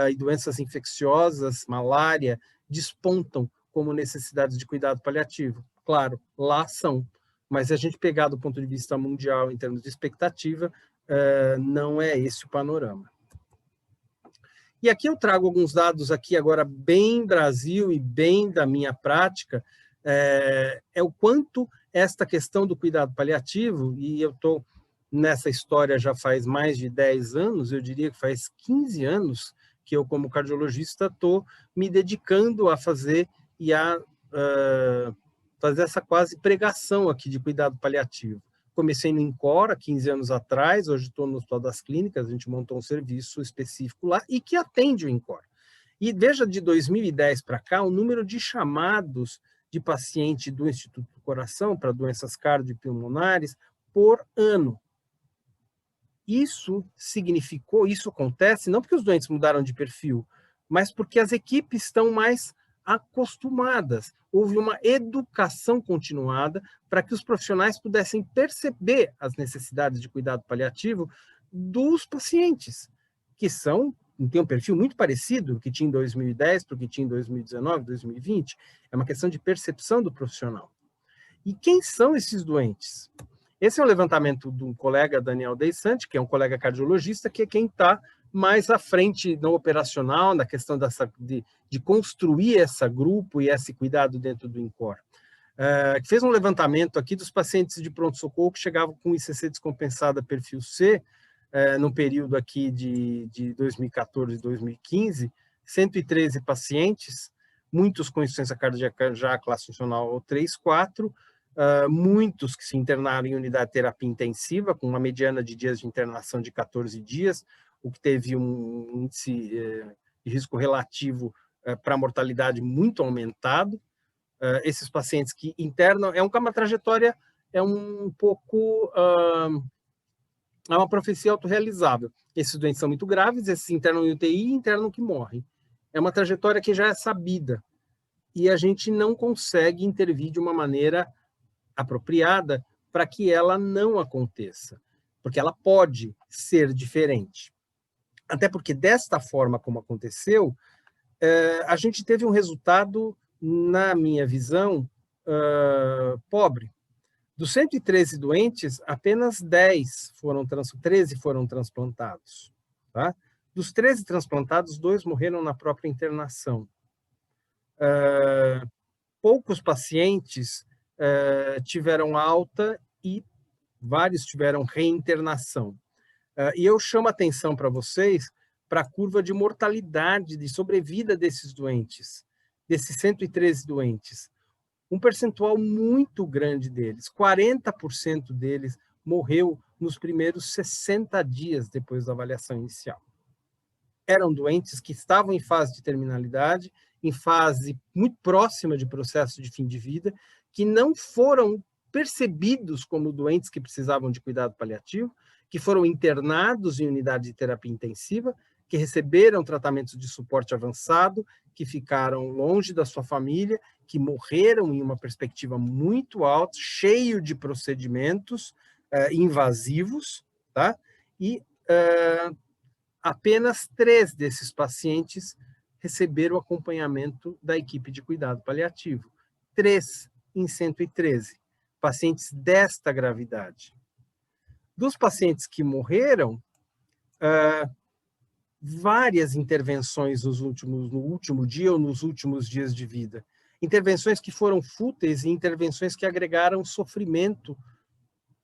e doenças infecciosas, malária, despontam como necessidades de cuidado paliativo. Claro, lá são, mas se a gente pegar do ponto de vista mundial, em termos de expectativa, não é esse o panorama. E aqui eu trago alguns dados aqui agora bem Brasil e bem da minha prática, é o quanto esta questão do cuidado paliativo, e eu estou nessa história já faz mais de 10 anos, eu diria que faz 15 anos que eu, como cardiologista, estou me dedicando a fazer e a fazer essa quase pregação aqui de cuidado paliativo. Comecei no INCOR há 15 anos atrás, hoje estou no Hospital das Clínicas, a gente montou um serviço específico lá e que atende o INCOR. E veja, de 2010 para cá, o número de chamados de paciente do Instituto do Coração para doenças cardiopulmonares por ano. Isso significou, isso acontece não porque os doentes mudaram de perfil, mas porque as equipes estão mais acostumadas. Houve uma educação continuada para que os profissionais pudessem perceber as necessidades de cuidado paliativo dos pacientes, que têm um perfil muito parecido do que tinha em 2010 para o que tinha em 2019, 2020. É uma questão de percepção do profissional. E quem são esses doentes? Esse é um levantamento de um colega, Daniel Deissante, que é um colega cardiologista, que é quem está mais à frente no operacional, na questão de construir esse grupo e esse cuidado dentro do INCOR. Fez um levantamento aqui dos pacientes de pronto-socorro que chegavam com ICC descompensada perfil C, no período aqui de 2014 e 2015, 113 pacientes, muitos com insuficiência cardíaca já classe funcional 3, 4, muitos que se internaram em unidade de terapia intensiva, com uma mediana de dias de internação de 14 dias, o que teve um índice de risco relativo para a mortalidade muito aumentado. Esses pacientes que internam, é uma trajetória, é um pouco, é uma profecia autorrealizável. Esses doentes são muito graves, esses internam em UTI e internam que morrem. É uma trajetória que já é sabida, e a gente não consegue intervir de uma maneira apropriada para que ela não aconteça, porque ela pode ser diferente. Até porque, desta forma como aconteceu, a gente teve um resultado, na minha visão, pobre. Dos 113 doentes, apenas 13 foram transplantados. Tá? Dos 13 transplantados, 2 morreram na própria internação. Poucos pacientes tiveram alta e vários tiveram reinternação. E eu chamo a atenção para vocês para a curva de mortalidade, de sobrevida desses doentes, desses 113 doentes. Um percentual muito grande deles, 40% deles, morreu nos primeiros 60 dias depois da avaliação inicial. Eram doentes que estavam em fase de terminalidade, em fase muito próxima de processo de fim de vida, que não foram percebidos como doentes que precisavam de cuidado paliativo, que foram internados em unidade de terapia intensiva, que receberam tratamentos de suporte avançado, que ficaram longe da sua família, que morreram em uma perspectiva muito alta, cheio de procedimentos invasivos, tá? E apenas 3 desses pacientes receberam acompanhamento da equipe de cuidado paliativo. 3 em 113, pacientes desta gravidade. Dos pacientes que morreram, várias intervenções no último dia ou nos últimos dias de vida. intervenções que foram fúteis e intervenções que agregaram sofrimento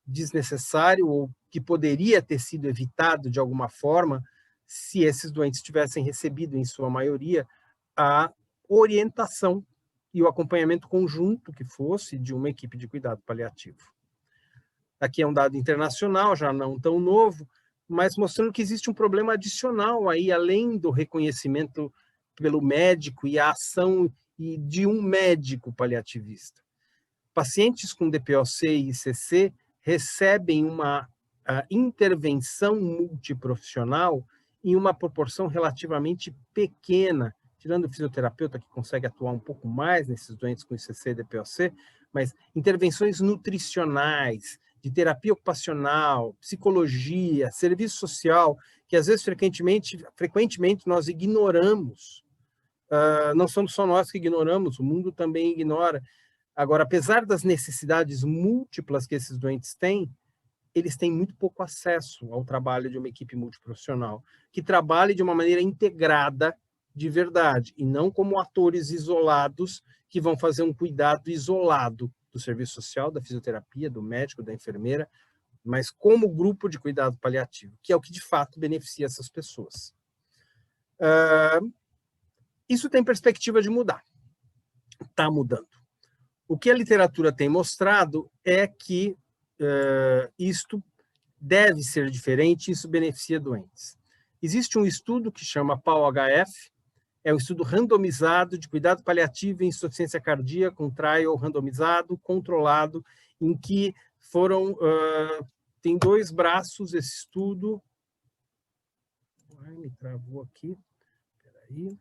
desnecessário ou que poderia ter sido evitado de alguma forma se esses doentes tivessem recebido, em sua maioria, a orientação e o acompanhamento conjunto que fosse de uma equipe de cuidado paliativo. Aqui é um dado internacional, já não tão novo, mas mostrando que existe um problema adicional aí, além do reconhecimento pelo médico e a ação de um médico paliativista. Pacientes com DPOC e ICC recebem uma intervenção multiprofissional em uma proporção relativamente pequena, tirando o fisioterapeuta que consegue atuar um pouco mais nesses doentes com ICC e DPOC, mas intervenções nutricionais, de terapia ocupacional, psicologia, serviço social, que às vezes frequentemente nós ignoramos. Não somos só nós que ignoramos, o mundo também ignora. Agora, apesar das necessidades múltiplas que esses doentes têm, eles têm muito pouco acesso ao trabalho de uma equipe multiprofissional, que trabalhe de uma maneira integrada de verdade, e não como atores isolados que vão fazer um cuidado isolado do serviço social, da fisioterapia, do médico, da enfermeira, mas como grupo de cuidado paliativo, que é o que de fato beneficia essas pessoas. Isso tem perspectiva de mudar. Está mudando. O que a literatura tem mostrado é que isto deve ser diferente, isso beneficia doentes. Existe um estudo que chama PAU-HF, é um estudo randomizado de cuidado paliativo e insuficiência cardíaca, um trial randomizado, controlado, em que foram... tem 2 braços esse estudo. Me travou aqui. Espera aí.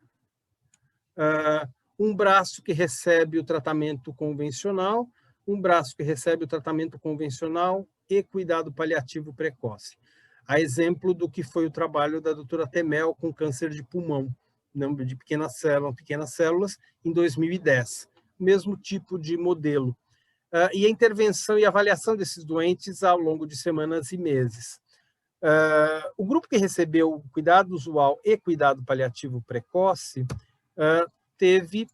Um braço que recebe o tratamento convencional, um braço que recebe o tratamento convencional e cuidado paliativo precoce. A exemplo do que foi o trabalho da doutora Temel com câncer de pulmão, número de pequenas células, em 2010. Mesmo tipo de modelo. E a intervenção e avaliação desses doentes ao longo de semanas e meses. O grupo que recebeu cuidado usual e cuidado paliativo precoce teve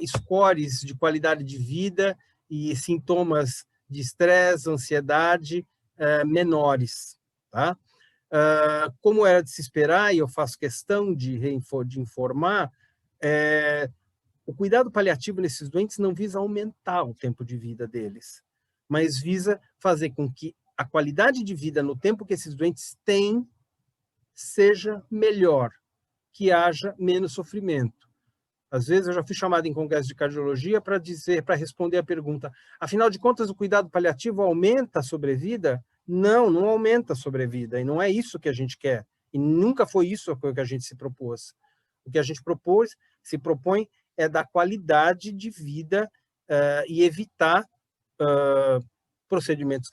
scores de qualidade de vida e sintomas de estresse, ansiedade menores. Tá? Como era de se esperar, e eu faço questão de informar, o cuidado paliativo nesses doentes não visa aumentar o tempo de vida deles, mas visa fazer com que a qualidade de vida no tempo que esses doentes têm seja melhor, que haja menos sofrimento. Às vezes eu já fui chamado em congresso de cardiologia para responder a pergunta: afinal de contas, o cuidado paliativo aumenta a sobrevida? Não, não aumenta a sobrevida, e não é isso que a gente quer, e nunca foi isso que a gente se propôs. O que a gente se propõe é dar qualidade de vida e evitar procedimentos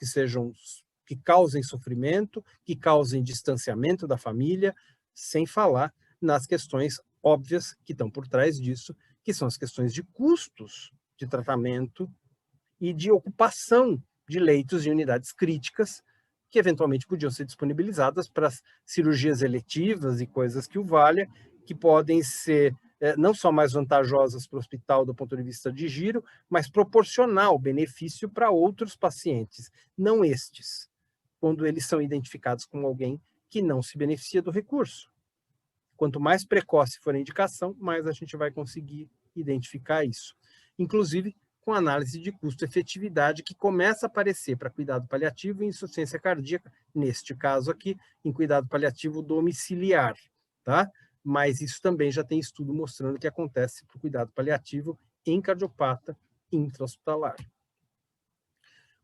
que causem sofrimento, que causem distanciamento da família, sem falar nas questões óbvias que estão por trás disso, que são as questões de custos de tratamento e de ocupação de leitos e unidades críticas que eventualmente podiam ser disponibilizadas para cirurgias eletivas e coisas que o valha, que podem ser não só mais vantajosas para o hospital do ponto de vista de giro, mas proporcionar o benefício para outros pacientes, não estes, quando eles são identificados como alguém que não se beneficia do recurso. Quanto mais precoce for a indicação, mais a gente vai conseguir identificar isso. Inclusive, com análise de custo-efetividade, que começa a aparecer para cuidado paliativo e insuficiência cardíaca, neste caso aqui, em cuidado paliativo domiciliar, tá? Mas isso também já tem estudo mostrando que acontece para o cuidado paliativo em cardiopata intra-hospitalar.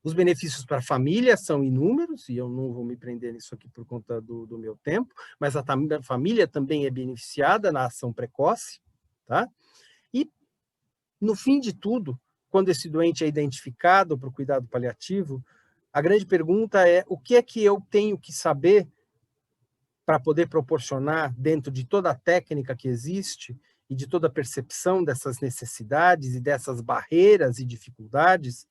Os benefícios para a família são inúmeros, e eu não vou me prender nisso aqui por conta do meu tempo, mas a família também é beneficiada na ação precoce, tá? E, no fim de tudo, quando esse doente é identificado para o cuidado paliativo, a grande pergunta é: o que é que eu tenho que saber para poder proporcionar, dentro de toda a técnica que existe e de toda a percepção dessas necessidades e dessas barreiras e dificuldades,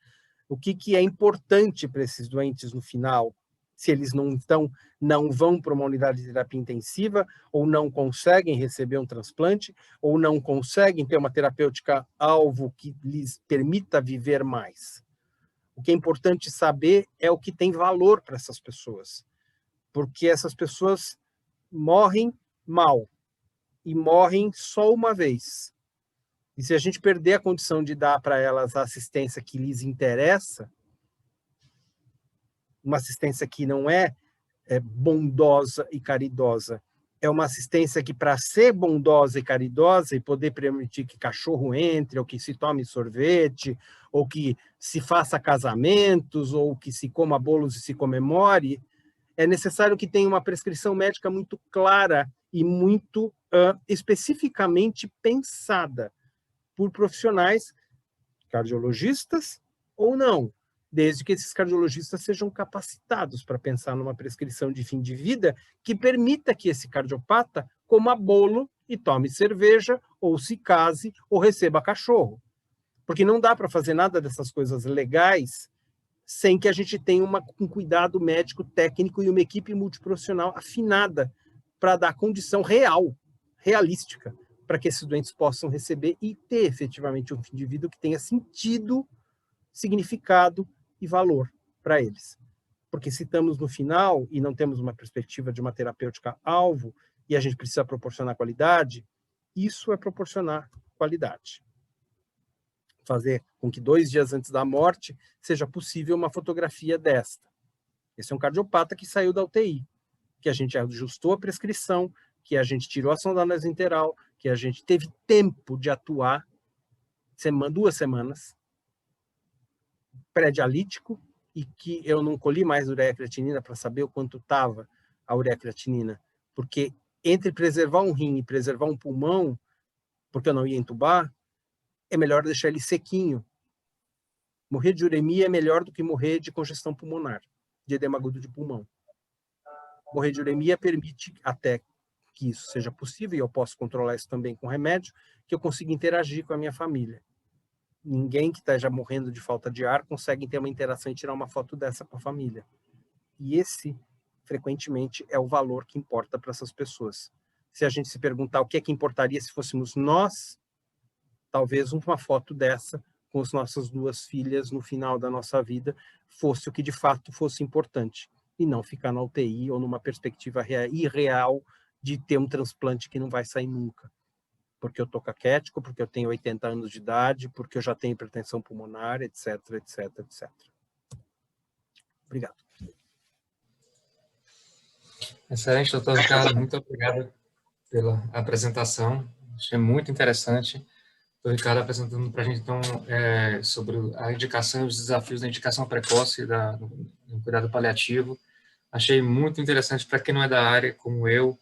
o que é importante para esses doentes no final se eles não, então, não vão para uma unidade de terapia intensiva, ou não conseguem receber um transplante, ou não conseguem ter uma terapêutica-alvo que lhes permita viver mais. O que é importante saber é o que tem valor para essas pessoas, porque essas pessoas morrem mal, e morrem só uma vez. E se a gente perder a condição de dar para elas a assistência que lhes interessa, uma assistência que não é bondosa e caridosa, é uma assistência que, para ser bondosa e caridosa e poder permitir que cachorro entre, ou que se tome sorvete, ou que se faça casamentos, ou que se coma bolos e se comemore, é necessário que tenha uma prescrição médica muito clara e muito especificamente pensada por profissionais, cardiologistas ou não, desde que esses cardiologistas sejam capacitados para pensar numa prescrição de fim de vida que permita que esse cardiopata coma bolo e tome cerveja, ou se case, ou receba cachorro. Porque não dá para fazer nada dessas coisas legais sem que a gente tenha um cuidado médico técnico e uma equipe multiprofissional afinada para dar condição real, realística, para que esses doentes possam receber e ter efetivamente um fim de vida que tenha sentido, significado e valor para eles. Porque se estamos no final e não temos uma perspectiva de uma terapêutica alvo e a gente precisa proporcionar qualidade, isso é proporcionar qualidade. Fazer com que 2 dias antes da morte seja possível uma fotografia desta. Esse é um cardiopata que saiu da UTI, que a gente ajustou a prescrição, que a gente tirou a sonda nasointeral, que a gente teve tempo de atuar, 2 semanas, pré-dialítico, e que eu não colhi mais ureia creatinina para saber o quanto estava a ureia creatinina, porque entre preservar um rim e preservar um pulmão, porque eu não ia entubar, é melhor deixar ele sequinho. Morrer de uremia é melhor do que morrer de congestão pulmonar, de edema agudo de pulmão. Morrer de uremia permite, até que isso seja possível, e eu posso controlar isso também com remédio, que eu consiga interagir com a minha família. Ninguém que esteja morrendo de falta de ar consegue ter uma interação e tirar uma foto dessa com a família. E esse, frequentemente, é o valor que importa para essas pessoas. Se a gente se perguntar o que é que importaria se fôssemos nós, talvez uma foto dessa com as nossas 2 filhas no final da nossa vida fosse o que de fato fosse importante, e não ficar na UTI ou numa perspectiva irreal de ter um transplante que não vai sair nunca. Porque eu estou caquético, porque eu tenho 80 anos de idade, porque eu já tenho hipertensão pulmonar, etc, etc, etc. Obrigado. Excelente, doutor Ricardo. Muito obrigado pela apresentação. Achei muito interessante. O Ricardo apresentando para a gente, então, sobre a indicação e os desafios da indicação precoce do cuidado paliativo. Achei muito interessante para quem não é da área, como eu,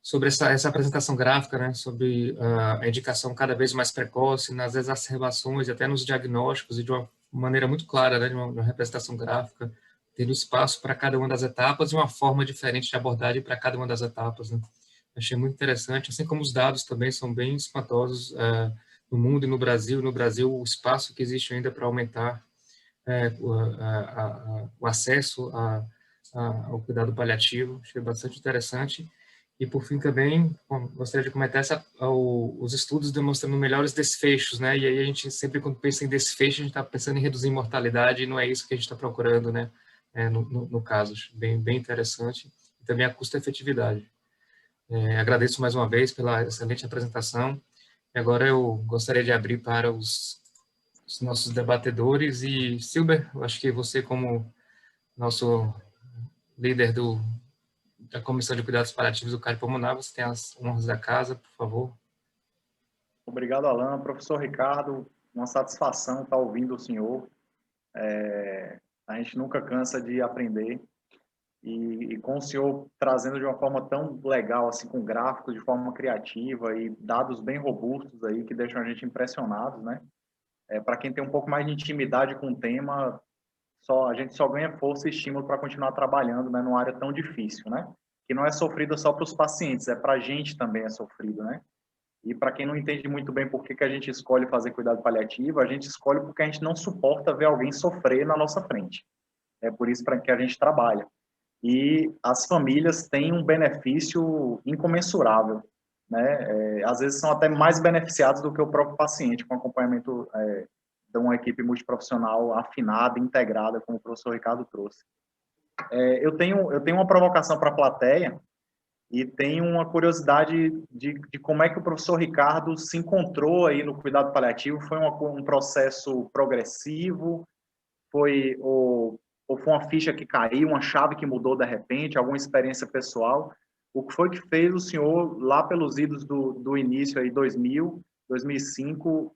sobre essa apresentação gráfica, né, sobre a indicação cada vez mais precoce, nas exacerbações, até nos diagnósticos, e de uma maneira muito clara, né, de uma representação gráfica, tendo espaço para cada uma das etapas e uma forma diferente de abordagem para cada uma das etapas. Né. Achei muito interessante, assim como os dados também são bem espantosos no mundo e no Brasil. No Brasil, o espaço que existe ainda para aumentar o acesso ao cuidado paliativo, achei bastante interessante. E, por fim, também gostaria de comentar os estudos demonstrando melhores desfechos, né? E aí a gente sempre, quando pensa em desfecho, a gente está pensando em reduzir mortalidade, e não é isso que a gente está procurando, né? No caso, bem interessante. E também a custo-efetividade. Agradeço mais uma vez pela excelente apresentação. E agora eu gostaria de abrir para os nossos debatedores. E, Silber, eu acho que você, como nosso líder da Comissão de Cuidados Paliativos do Cardiopulmonar, você tem as honras da casa, por favor. Obrigado, Alan. Professor Ricardo, uma satisfação estar ouvindo o senhor. A gente nunca cansa de aprender. E com o senhor trazendo de uma forma tão legal, assim, com gráficos de forma criativa e dados bem robustos aí, que deixam a gente impressionados, né? Para quem tem um pouco mais de intimidade com o tema, a gente só ganha força e estímulo para continuar trabalhando, né, numa área tão difícil, né? Que não é sofrida só para os pacientes, para a gente também é sofrido, né? E para quem não entende muito bem por que a gente escolhe fazer cuidado paliativo, a gente escolhe porque a gente não suporta ver alguém sofrer na nossa frente. É por isso que a gente trabalha. e as famílias têm um benefício incomensurável, né? Às vezes são até mais beneficiados do que o próprio paciente, com acompanhamento de uma equipe multiprofissional afinada, integrada, como o professor Ricardo trouxe. Eu tenho uma provocação para a plateia e tenho uma curiosidade de como é que o professor Ricardo se encontrou aí no cuidado paliativo. Foi um processo progressivo? Ou foi uma ficha que caiu, uma chave que mudou de repente, alguma experiência pessoal? O que foi que fez o senhor, lá pelos idos do início, aí, 2000, 2005,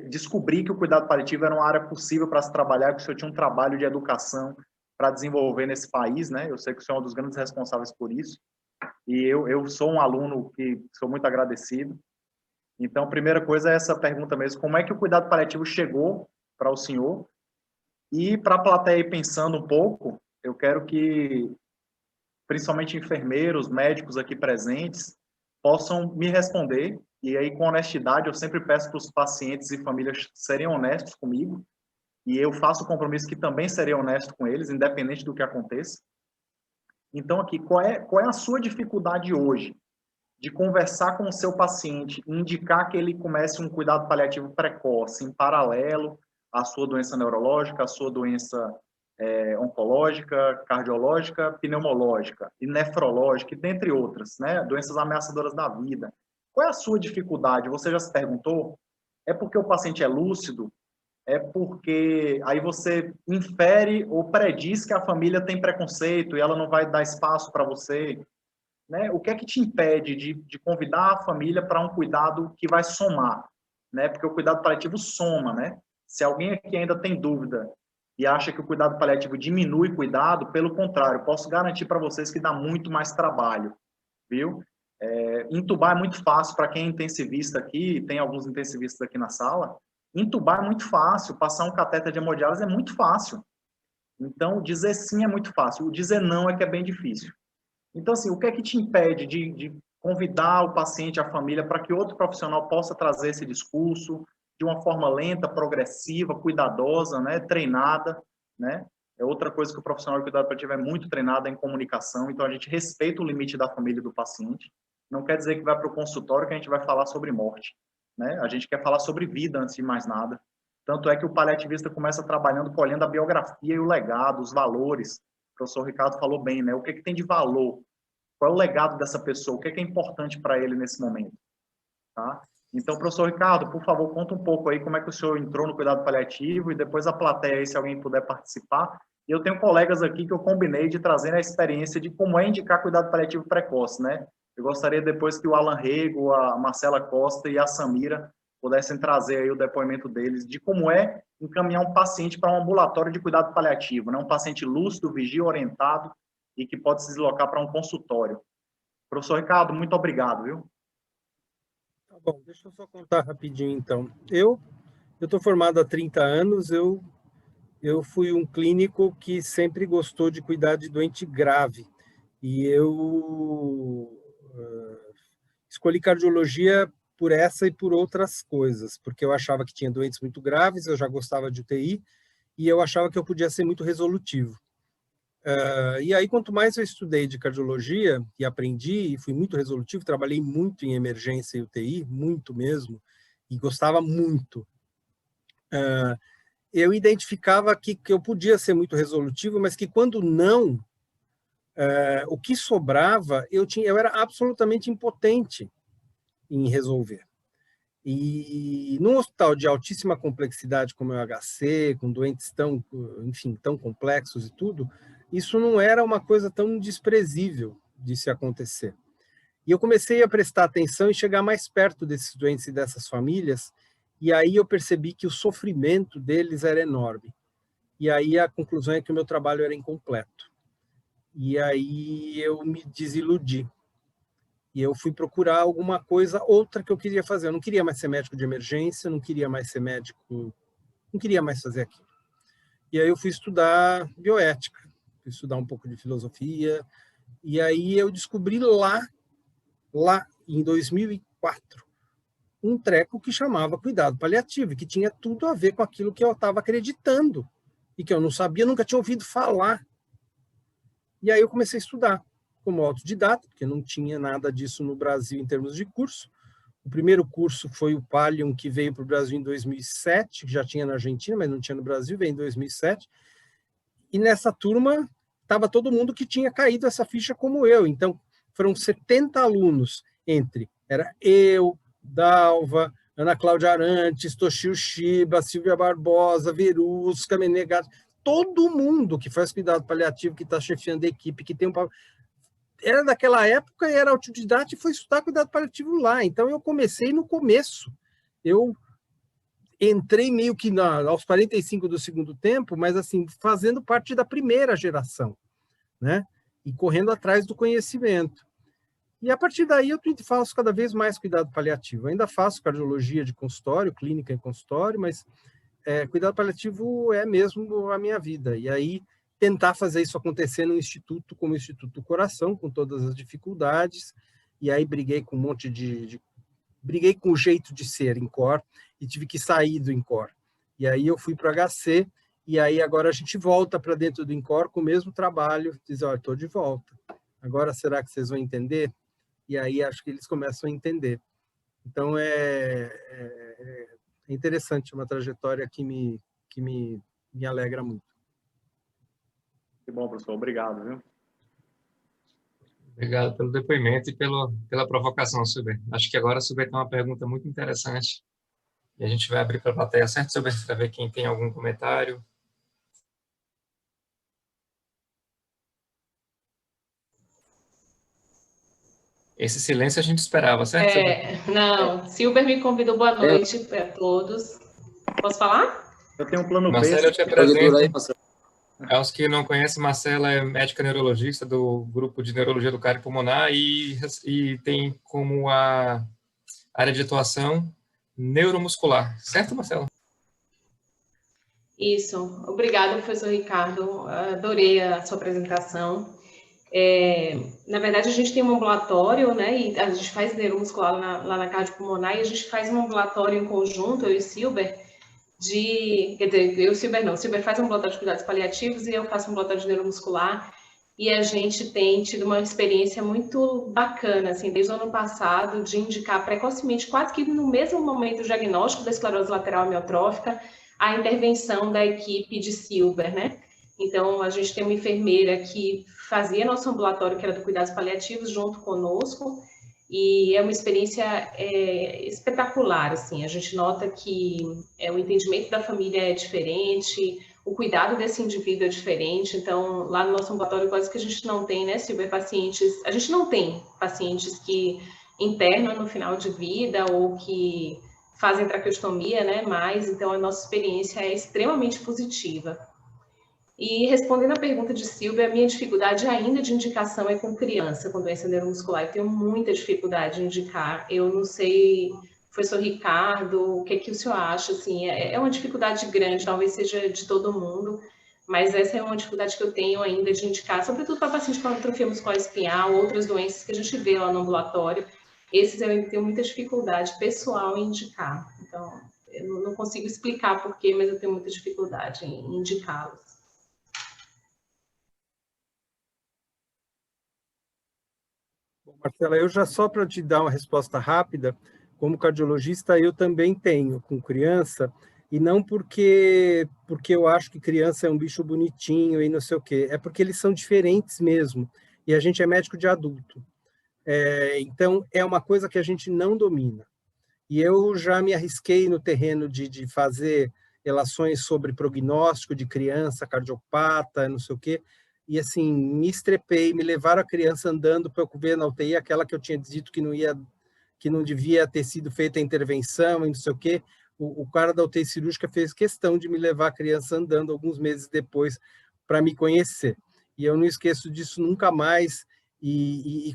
descobrir que o cuidado paliativo era uma área possível para se trabalhar, que o senhor tinha um trabalho de educação para desenvolver nesse país, né? Eu sei que o senhor é um dos grandes responsáveis por isso, e eu sou um aluno que sou muito agradecido. Então, a primeira coisa é essa pergunta mesmo: como é que o cuidado paliativo chegou para o senhor? E para a plateia, pensando um pouco, eu quero que, principalmente enfermeiros, médicos aqui presentes, possam me responder. E aí, com honestidade, eu sempre peço para os pacientes e famílias serem honestos comigo, e eu faço o compromisso que também serei honesto com eles, independente do que aconteça. Então, aqui, qual é a sua dificuldade hoje de conversar com o seu paciente e indicar que ele comece um cuidado paliativo precoce, em paralelo à sua doença neurológica, à sua doença oncológica, cardiológica, pneumológica e nefrológica, e dentre outras, né? Doenças ameaçadoras da vida. Qual é a sua dificuldade? Você já se perguntou? É porque o paciente é lúcido? É porque aí você infere ou prediz que a família tem preconceito e ela não vai dar espaço para você, né? O que é que te impede de convidar a família para um cuidado que vai somar, né? Porque o cuidado paliativo soma, né? Se alguém aqui ainda tem dúvida e acha que o cuidado paliativo diminui cuidado, pelo contrário, posso garantir para vocês que dá muito mais trabalho, viu? Intubar é muito fácil para quem é intensivista aqui, tem alguns intensivistas aqui na sala. Intubar é muito fácil, passar um catéter de hemodiálise é muito fácil. Então, dizer sim é muito fácil, o dizer não é que é bem difícil. Então, assim, o que é que te impede de convidar o paciente, a família, para que outro profissional possa trazer esse discurso de uma forma lenta, progressiva, cuidadosa, né, treinada, né? É outra coisa que o profissional de cuidado paliativo é muito treinado em comunicação, então a gente respeita o limite da família e do paciente. Não quer dizer que vai para o consultório que a gente vai falar sobre morte, né? A gente quer falar sobre vida antes de mais nada. Tanto é que o paliativista começa trabalhando, colhendo a biografia e o legado, os valores. O professor Ricardo falou bem, né? O que tem de valor? Qual é o legado dessa pessoa? O que é importante para ele nesse momento? Tá? Então, professor Ricardo, por favor, conta um pouco aí como é que o senhor entrou no cuidado paliativo e depois a plateia aí, se alguém puder participar. E eu tenho colegas aqui que eu combinei de trazer a experiência de como é indicar cuidado paliativo precoce, né? Eu gostaria depois que o Alan Rego, a Marcela Costa e a Samira pudessem trazer aí o depoimento deles de como é encaminhar um paciente para um ambulatório de cuidado paliativo, né? Um paciente lúcido, vigio, orientado e que pode se deslocar para um consultório. Professor Ricardo, muito obrigado, viu? Tá bom, deixa eu só contar rapidinho, então. Eu estou formado há 30 anos, eu fui um clínico que sempre gostou de cuidar de doente grave. E eu escolhi cardiologia por essa e por outras coisas, porque eu achava que tinha doentes muito graves, eu já gostava de UTI, e eu achava que eu podia ser muito resolutivo. E aí, quanto mais eu estudei de cardiologia e aprendi, e fui muito resolutivo, trabalhei muito em emergência e UTI, muito mesmo, e gostava muito. Eu identificava que eu podia ser muito resolutivo, mas que quando não, o que sobrava, eu era absolutamente impotente em resolver. E num hospital de altíssima complexidade como é o HC, com doentes tão, enfim, tão complexos e tudo, isso não era uma coisa tão desprezível de se acontecer. E eu comecei a prestar atenção e chegar mais perto desses doentes e dessas famílias, e aí eu percebi que o sofrimento deles era enorme. E aí a conclusão é que o meu trabalho era incompleto. E aí eu me desiludi. E eu fui procurar alguma coisa, outra que eu queria fazer. Eu não queria mais ser médico de emergência, não queria mais ser médico, não queria mais fazer aquilo. E aí eu fui estudar bioética, fui estudar um pouco de filosofia, e aí eu descobri lá em 2004, um treco que chamava cuidado paliativo, que tinha tudo a ver com aquilo que eu estava acreditando, e que eu não sabia, nunca tinha ouvido falar. E aí eu comecei a estudar como autodidata, porque não tinha nada disso no Brasil em termos de curso. O primeiro curso foi o Palium, que veio para o Brasil em 2007, que já tinha na Argentina, mas não tinha no Brasil, veio em 2007. E nessa turma estava todo mundo que tinha caído essa ficha como eu. Então, foram 70 alunos era eu, Dalva, Ana Cláudia Arantes, Toshio Shiba, Silvia Barbosa, Verusca, Menegatti, todo mundo que faz cuidado paliativo, que está chefiando a equipe, que tem era daquela época, era autodidata e foi estudar cuidado paliativo lá. Então, eu comecei no começo. Eu entrei meio que aos 45 do segundo tempo, mas assim, fazendo parte da primeira geração, né? E correndo atrás do conhecimento. E a partir daí eu faço cada vez mais cuidado paliativo. Eu ainda faço cardiologia de consultório, clínica em consultório, mas cuidado paliativo é mesmo a minha vida. E aí tentar fazer isso acontecer num instituto como o Instituto do Coração, com todas as dificuldades, e aí briguei com um monte briguei com o jeito de ser INCOR e tive que sair do INCOR. E aí eu fui para o HC, e aí agora a gente volta para dentro do INCOR com o mesmo trabalho, diz, olha, estou de volta. Agora será que vocês vão entender? E aí acho que eles começam a entender. Então é interessante, uma trajetória que me alegra muito. Que bom, professor. Obrigado, viu? Obrigado pelo depoimento e pela provocação, Silber. Acho que agora a Silber tem uma pergunta muito interessante. E a gente vai abrir para a plateia, certo, Silber? Para ver quem tem algum comentário. Esse silêncio a gente esperava, certo, Silber? Não, Silber me convidou, boa noite para todos. Posso falar? Eu tenho um plano B. Marcelo, eu te apresento. Aos que não conhecem, Marcela é médica neurologista do grupo de neurologia do cardiopulmonar e tem como a área de atuação neuromuscular. Certo, Marcela? Isso. Obrigada, professor Ricardo. Adorei a sua apresentação. Na verdade, a gente tem um ambulatório, né? E a gente faz neuromuscular lá na cardiopulmonar e a gente faz um ambulatório em conjunto, eu e Silber, quer dizer, eu e Silber não, Silber faz um ambulatório de cuidados paliativos e eu faço um ambulatório de neuromuscular, e a gente tem tido uma experiência muito bacana, assim, desde o ano passado, de indicar precocemente, quase que no mesmo momento do diagnóstico da esclerose lateral amiotrófica, a intervenção da equipe de Silber, né? Então, a gente tem uma enfermeira que fazia nosso ambulatório, que era do cuidados paliativos, junto conosco, e é uma experiência espetacular, assim, a gente nota que o entendimento da família é diferente, o cuidado desse indivíduo é diferente, então, lá no nosso ambulatório quase que a gente não tem, né, Silvia, a gente não tem pacientes que internam no final de vida ou que fazem traqueostomia, né, mas, então, a nossa experiência é extremamente positiva. E respondendo à pergunta de Silvia, a minha dificuldade ainda de indicação é com criança, com doença neuromuscular. Eu tenho muita dificuldade de indicar. Eu não sei, professor Ricardo, o que o senhor acha? Assim, é uma dificuldade grande, talvez seja de todo mundo, mas essa é uma dificuldade que eu tenho ainda de indicar, sobretudo para pacientes com atrofia muscular espinhal, outras doenças que a gente vê lá no ambulatório. Esses eu ainda tenho muita dificuldade pessoal em indicar. Então, eu não consigo explicar por quê, mas eu tenho muita dificuldade em indicá-los. Marcela, eu já só para te dar uma resposta rápida, como cardiologista, eu também tenho com criança, e não porque eu acho que criança é um bicho bonitinho e não sei o quê, é porque eles são diferentes mesmo, e a gente é médico de adulto. Então, é uma coisa que a gente não domina. E eu já me arrisquei no terreno de fazer relações sobre prognóstico de criança, cardiopata, não sei o quê, e assim, me estrepei, me levaram a criança andando para eu ver na UTI, aquela que eu tinha dito que não devia ter sido feita a intervenção e não sei o quê. O cara da UTI cirúrgica fez questão de me levar a criança andando alguns meses depois para me conhecer. E eu não esqueço disso nunca mais, e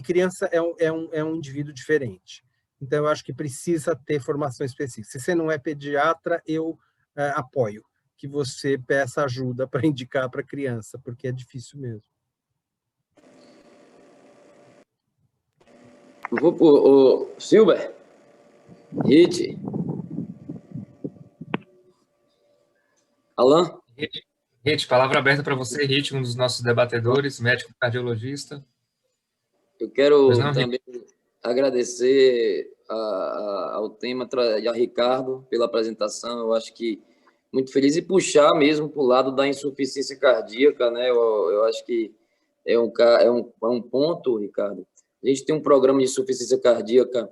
criança é um indivíduo diferente. Então, eu acho que precisa ter formação específica. Se você não é pediatra, eu apoio que você peça ajuda para indicar para a criança, porque é difícil mesmo. Vou para o Silber. Hit. Alan? Rit, palavra aberta para você, Rit, um dos nossos debatedores, médico cardiologista. Eu Pois quero não, Rit? também agradecer ao tema e ao Ricardo pela apresentação. Eu acho que muito feliz e puxar mesmo para o lado da insuficiência cardíaca, né? Eu acho que é um ponto, Ricardo. A gente tem um programa de insuficiência cardíaca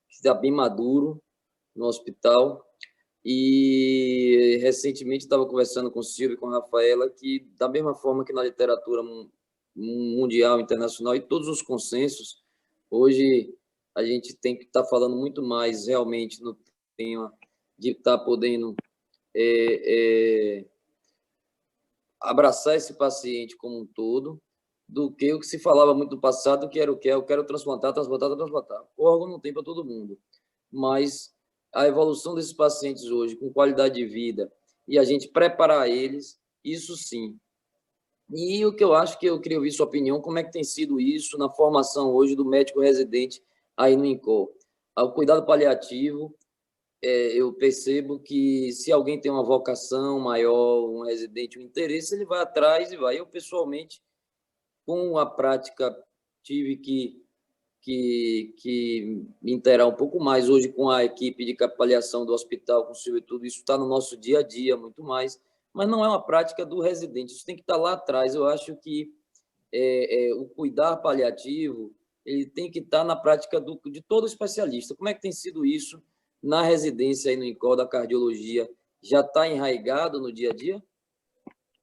que está bem maduro no hospital. E recentemente estava conversando com o Silvio e com a Rafaela que, da mesma forma que na literatura mundial, internacional e todos os consensos, hoje a gente tem que estar falando muito mais realmente no tema de estar podendo abraçar esse paciente como um todo, do que o que se falava muito do passado, que era o que eu quero transplantar. O órgão não tem para todo mundo, mas a evolução desses pacientes hoje, com qualidade de vida, e a gente preparar eles, isso sim. E o que eu acho que eu queria ouvir sua opinião, como é que tem sido isso na formação hoje do médico residente aí no INCOR? O cuidado paliativo, eu percebo que se alguém tem uma vocação maior, um residente, um interesse, ele vai atrás e vai. Eu, pessoalmente, com a prática, tive que me inteirar um pouco mais hoje com a equipe de avaliação do hospital, com o Silvio e tudo, isso está no nosso dia a dia muito mais, mas não é uma prática do residente, isso tem que estar lá atrás. Eu acho que o cuidar paliativo, ele tem que estar na prática de todo especialista. Como é que tem sido isso na residência aí no INCOR da cardiologia? Já está enraizado no dia a dia?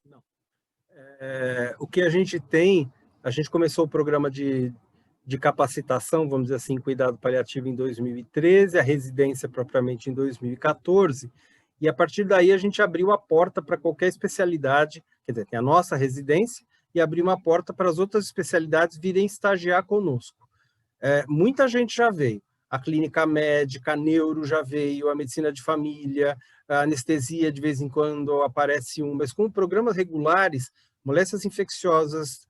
Não. O que a gente tem, a gente começou o programa de capacitação, vamos dizer assim, cuidado paliativo em 2013, a residência propriamente em 2014, e a partir daí a gente abriu a porta para qualquer especialidade, quer dizer, tem a nossa residência, e abriu uma porta para as outras especialidades virem estagiar conosco. Muita gente já veio, a clínica médica, a neuro já veio, a medicina de família, a anestesia de vez em quando aparece mas com programas regulares, moléstias infecciosas,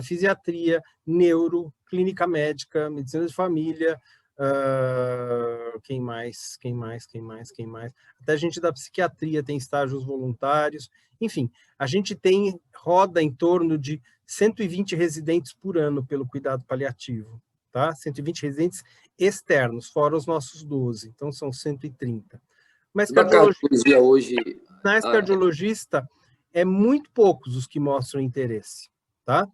fisiatria, neuro, clínica médica, medicina de família, quem mais? Até a gente da psiquiatria tem estágios voluntários, enfim, a gente roda em torno de 120 residentes por ano pelo cuidado paliativo, tá? 120 residentes externos, fora os nossos 12, então são 130. Mas cardiologia hoje... cardiologista, é muito poucos os que mostram interesse, tá?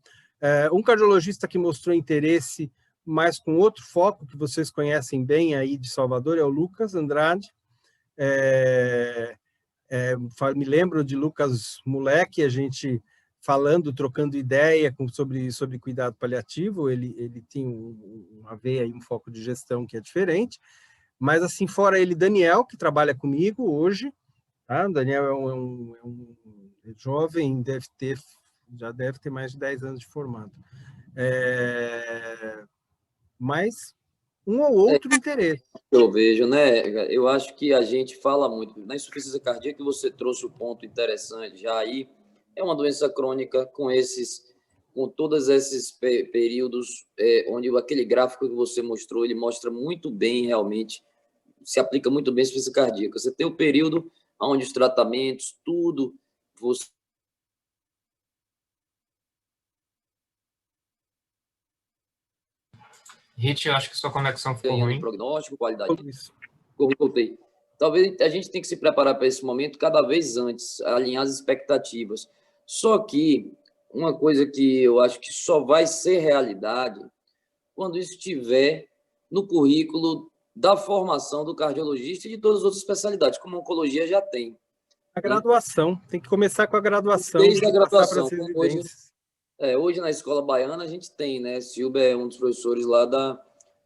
Um cardiologista que mostrou interesse, mas com outro foco, que vocês conhecem bem aí de Salvador, é o Lucas Andrade. Me lembro de Lucas moleque, a gente falando, trocando ideia sobre cuidado paliativo, ele tinha uma veia e um foco de gestão que é diferente, mas assim, fora ele, Daniel, que trabalha comigo hoje, tá? Daniel é um jovem, já deve ter mais de 10 anos de formado. Mas um ou outro interesse. Eu vejo, né? Eu acho que a gente fala muito. Na insuficiência cardíaca, você trouxe o ponto interessante já aí. É uma doença crônica com todos esses períodos, onde aquele gráfico que você mostrou, ele mostra muito bem, realmente, se aplica muito bem a insuficiência cardíaca. Você tem o período onde os tratamentos, tudo, você... Rit, eu acho que sua conexão ficou ruim. Prognóstico, qualidade. Voltei. Talvez a gente tenha que se preparar para esse momento cada vez antes, alinhar as expectativas. Só que uma coisa que eu acho que só vai ser realidade quando isso estiver no currículo da formação do cardiologista e de todas as outras especialidades, como a oncologia já tem. A graduação, né? Tem que começar com a graduação. Desde a graduação. Hoje na Escola Baiana a gente tem, né? Silber é um dos professores lá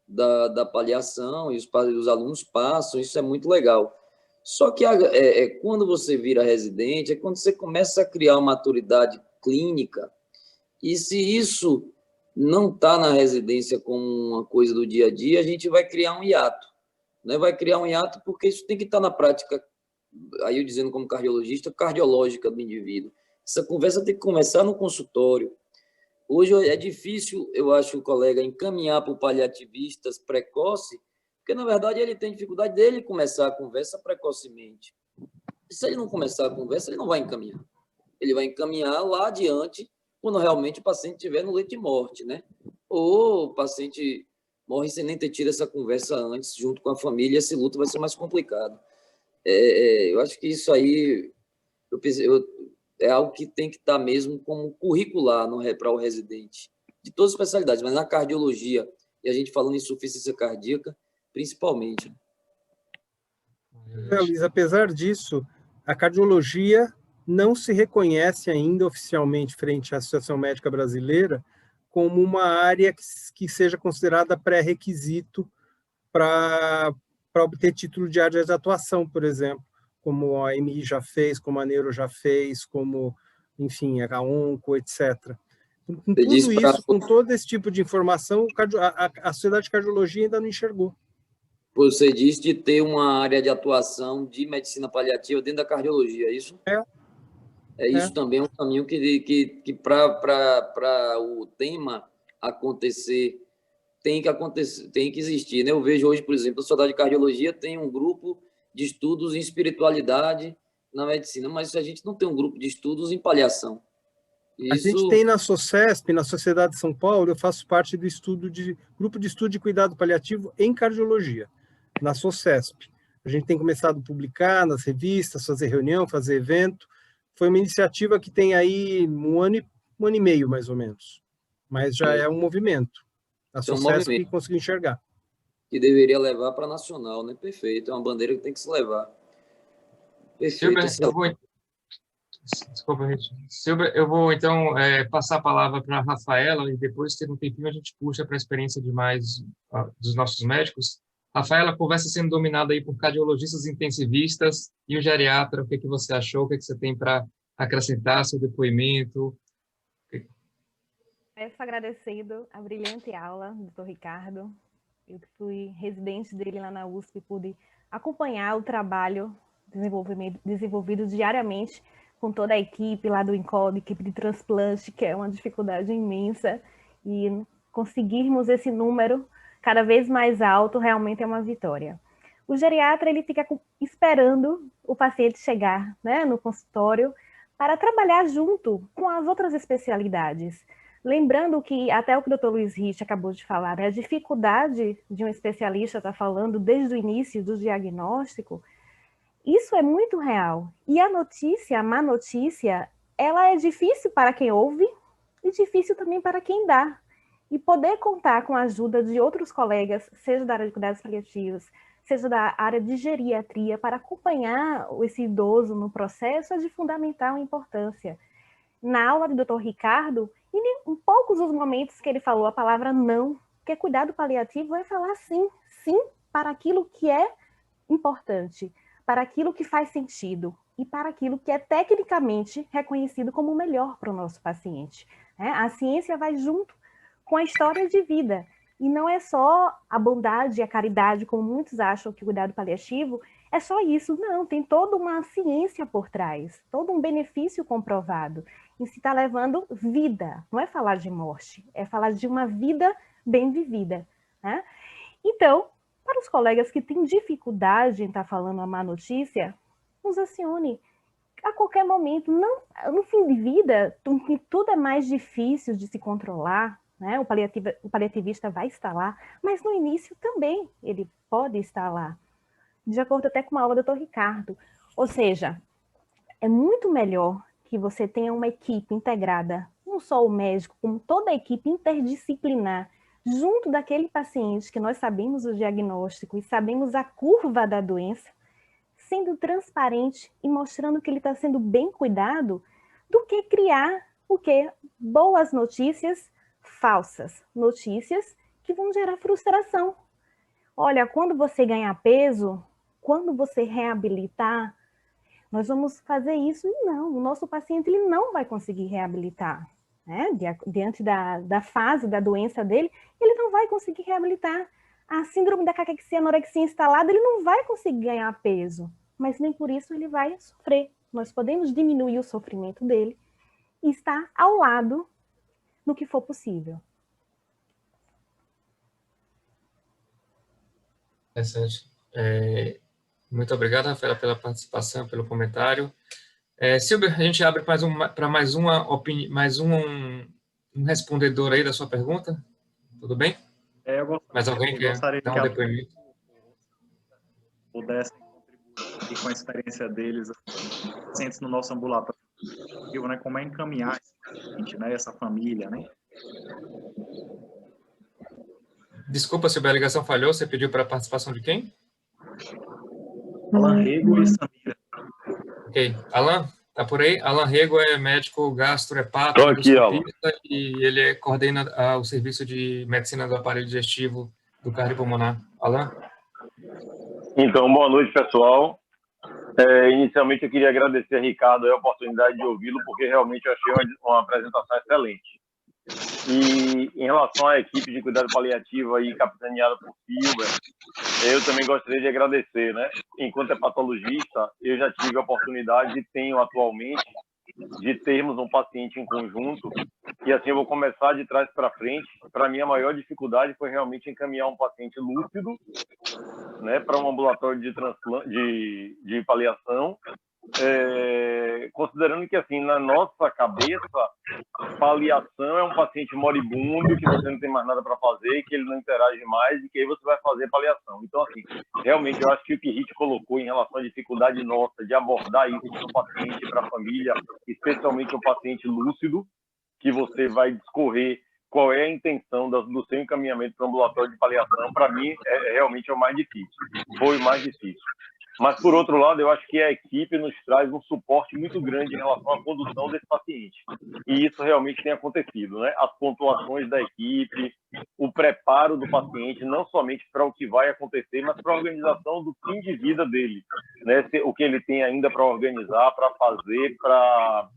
da paliação, e os alunos passam, isso é muito legal. Só que quando você vira residente, é quando você começa a criar uma maturidade clínica, e se isso não está na residência como uma coisa do dia a dia, a gente vai criar um hiato. Né? Vai criar um hiato porque isso tem que estar na prática, aí eu dizendo como cardiologista, cardiológica do indivíduo. Essa conversa tem que começar no consultório. Hoje é difícil, eu acho, o colega encaminhar para o paliativistas precoce, porque, na verdade, ele tem dificuldade dele começar a conversa precocemente. E se ele não começar a conversa, ele não vai encaminhar. ele vai encaminhar lá adiante, quando realmente o paciente estiver no leito de morte, né? Ou o paciente morre sem nem ter tido essa conversa antes, junto com a família, esse luto vai ser mais complicado. Eu acho que isso aí é algo que tem que estar mesmo como curricular para o residente, de todas as especialidades, mas na cardiologia, e a gente falando em insuficiência cardíaca, principalmente. Luiz, apesar disso, a cardiologia não se reconhece ainda oficialmente frente à Associação Médica Brasileira como uma área que seja considerada pré-requisito para obter título de área de atuação, por exemplo, como a AMI já fez, como a Neuro já fez, como, enfim, a Onco, etc. Com tudo isso, com todo esse tipo de informação, a Sociedade de Cardiologia ainda não enxergou. Você disse de ter uma área de atuação de medicina paliativa dentro da cardiologia, é isso? Isso também é um caminho que para o tema acontecer, tem que existir, né? Eu vejo hoje, por exemplo, a Sociedade de Cardiologia tem um grupo de estudos em espiritualidade na medicina, mas a gente não tem um grupo de estudos em paliação. A gente tem na SOCESP, na Sociedade de São Paulo, eu faço parte do grupo de estudo de cuidado paliativo em cardiologia, na SOCESP. A gente tem começado a publicar nas revistas, fazer reunião, fazer evento. Foi uma iniciativa que tem aí um ano e meio, mais ou menos. Mas já é um movimento. A SOCESP conseguiu enxergar. Que deveria levar para a nacional, né? Perfeito. É uma bandeira que tem que se levar. Perfeito. Desculpa, Silber, eu vou, então, passar a palavra para a Rafaela e depois, ter um tempinho, a gente puxa para a experiência de mais dos nossos médicos. Rafaela, a conversa sendo dominada aí por cardiologistas intensivistas e o geriatra, o que você achou, o que você tem para acrescentar, seu depoimento? Peço agradecido a brilhante aula do Dr. Ricardo. Eu que fui residente dele lá na USP, pude acompanhar o trabalho desenvolvido diariamente com toda a equipe lá do INCOD, equipe de transplante, que é uma dificuldade imensa, e conseguirmos esse número cada vez mais alto realmente é uma vitória. O geriatra, ele fica esperando o paciente chegar, né, no consultório para trabalhar junto com as outras especialidades. Lembrando que, até o que o Dr. Luiz Rich acabou de falar, né, a dificuldade de um especialista estar falando desde o início do diagnóstico, isso é muito real. E a notícia, a má notícia, ela é difícil para quem ouve e difícil também para quem dá. E poder contar com a ajuda de outros colegas, seja da área de cuidados paliativos, seja da área de geriatria, para acompanhar esse idoso no processo, é de fundamental importância. Na aula do Dr. Ricardo, em poucos os momentos que ele falou a palavra não, porque cuidado paliativo é falar sim, sim para aquilo que é importante, para aquilo que faz sentido e para aquilo que é tecnicamente reconhecido como o melhor para o nosso paciente. A ciência vai junto com a história de vida, e não é só a bondade e a caridade, como muitos acham que o cuidado paliativo é só isso. Não, tem toda uma ciência por trás, todo um benefício comprovado, e se está levando vida, não é falar de morte, é falar de uma vida bem vivida, né? Então, para os colegas que têm dificuldade em estar falando a má notícia, nos acione a qualquer momento. Não, no fim de vida, tudo é mais difícil de se controlar, né? O paliativista vai estar lá, mas no início também ele pode estar lá, de acordo até com a aula do Dr. Ricardo. Ou seja, é muito melhor que você tenha uma equipe integrada, não só o médico, como toda a equipe interdisciplinar, junto daquele paciente que nós sabemos o diagnóstico e sabemos a curva da doença, sendo transparente e mostrando que ele está sendo bem cuidado, do que criar o quê? Boas notícias falsas, notícias que vão gerar frustração. Olha, quando você ganhar peso, quando você reabilitar, nós vamos fazer isso, e não, o nosso paciente ele não vai conseguir reabilitar, né? Diante da fase da doença dele, ele não vai conseguir reabilitar. A síndrome da caquexia, anorexia instalada, ele não vai conseguir ganhar peso, mas nem por isso ele vai sofrer. Nós podemos diminuir o sofrimento dele e estar ao lado no que for possível. Interessante. Muito obrigado, Rafaela, pela participação, pelo comentário. Silber, a gente abre para mais um respondedor aí da sua pergunta. Tudo bem? Mais alguém quer dar um depoimento? Pudessem contribuir com a experiência deles, pacientes no nosso ambulatório, né, como é encaminhar esse paciente, né, essa família, né? Desculpa, Silber, a ligação falhou. Você pediu para a participação de quem? Alan Rego e Samira. Ok. Alan, tá por aí? Alan Rego é médico gastrohepato, e ele coordena o serviço de medicina do aparelho digestivo do cardiopulmonar. Alan? Então, boa noite, pessoal. Inicialmente, eu queria agradecer a Ricardo a oportunidade de ouvi-lo, porque realmente eu achei uma apresentação excelente. E em relação à equipe de cuidado paliativo aí, capitaneada por Silber, eu também gostaria de agradecer, né? Enquanto hepatologista, eu já tive a oportunidade e tenho atualmente de termos um paciente em conjunto, e assim eu vou começar de trás para frente. Para mim, a maior dificuldade foi realmente encaminhar um paciente lúcido, né, para um ambulatório de paliação, considerando que, assim, na nossa cabeça, paliação é um paciente moribundo, que você não tem mais nada para fazer, que ele não interage mais, e que aí você vai fazer paliação. Então, assim, realmente, eu acho que o que a gente colocou em relação à dificuldade nossa de abordar isso para o paciente, para a família, especialmente o paciente lúcido, que você vai discorrer qual é a intenção do seu encaminhamento para o ambulatório de paliação, para mim, realmente o mais difícil. Foi o mais difícil. Mas, por outro lado, eu acho que a equipe nos traz um suporte muito grande em relação à condução desse paciente. E isso realmente tem acontecido, né? As pontuações da equipe, o preparo do paciente, não somente para o que vai acontecer, mas para a organização do fim de vida dele, né? O que ele tem ainda para organizar, para fazer, para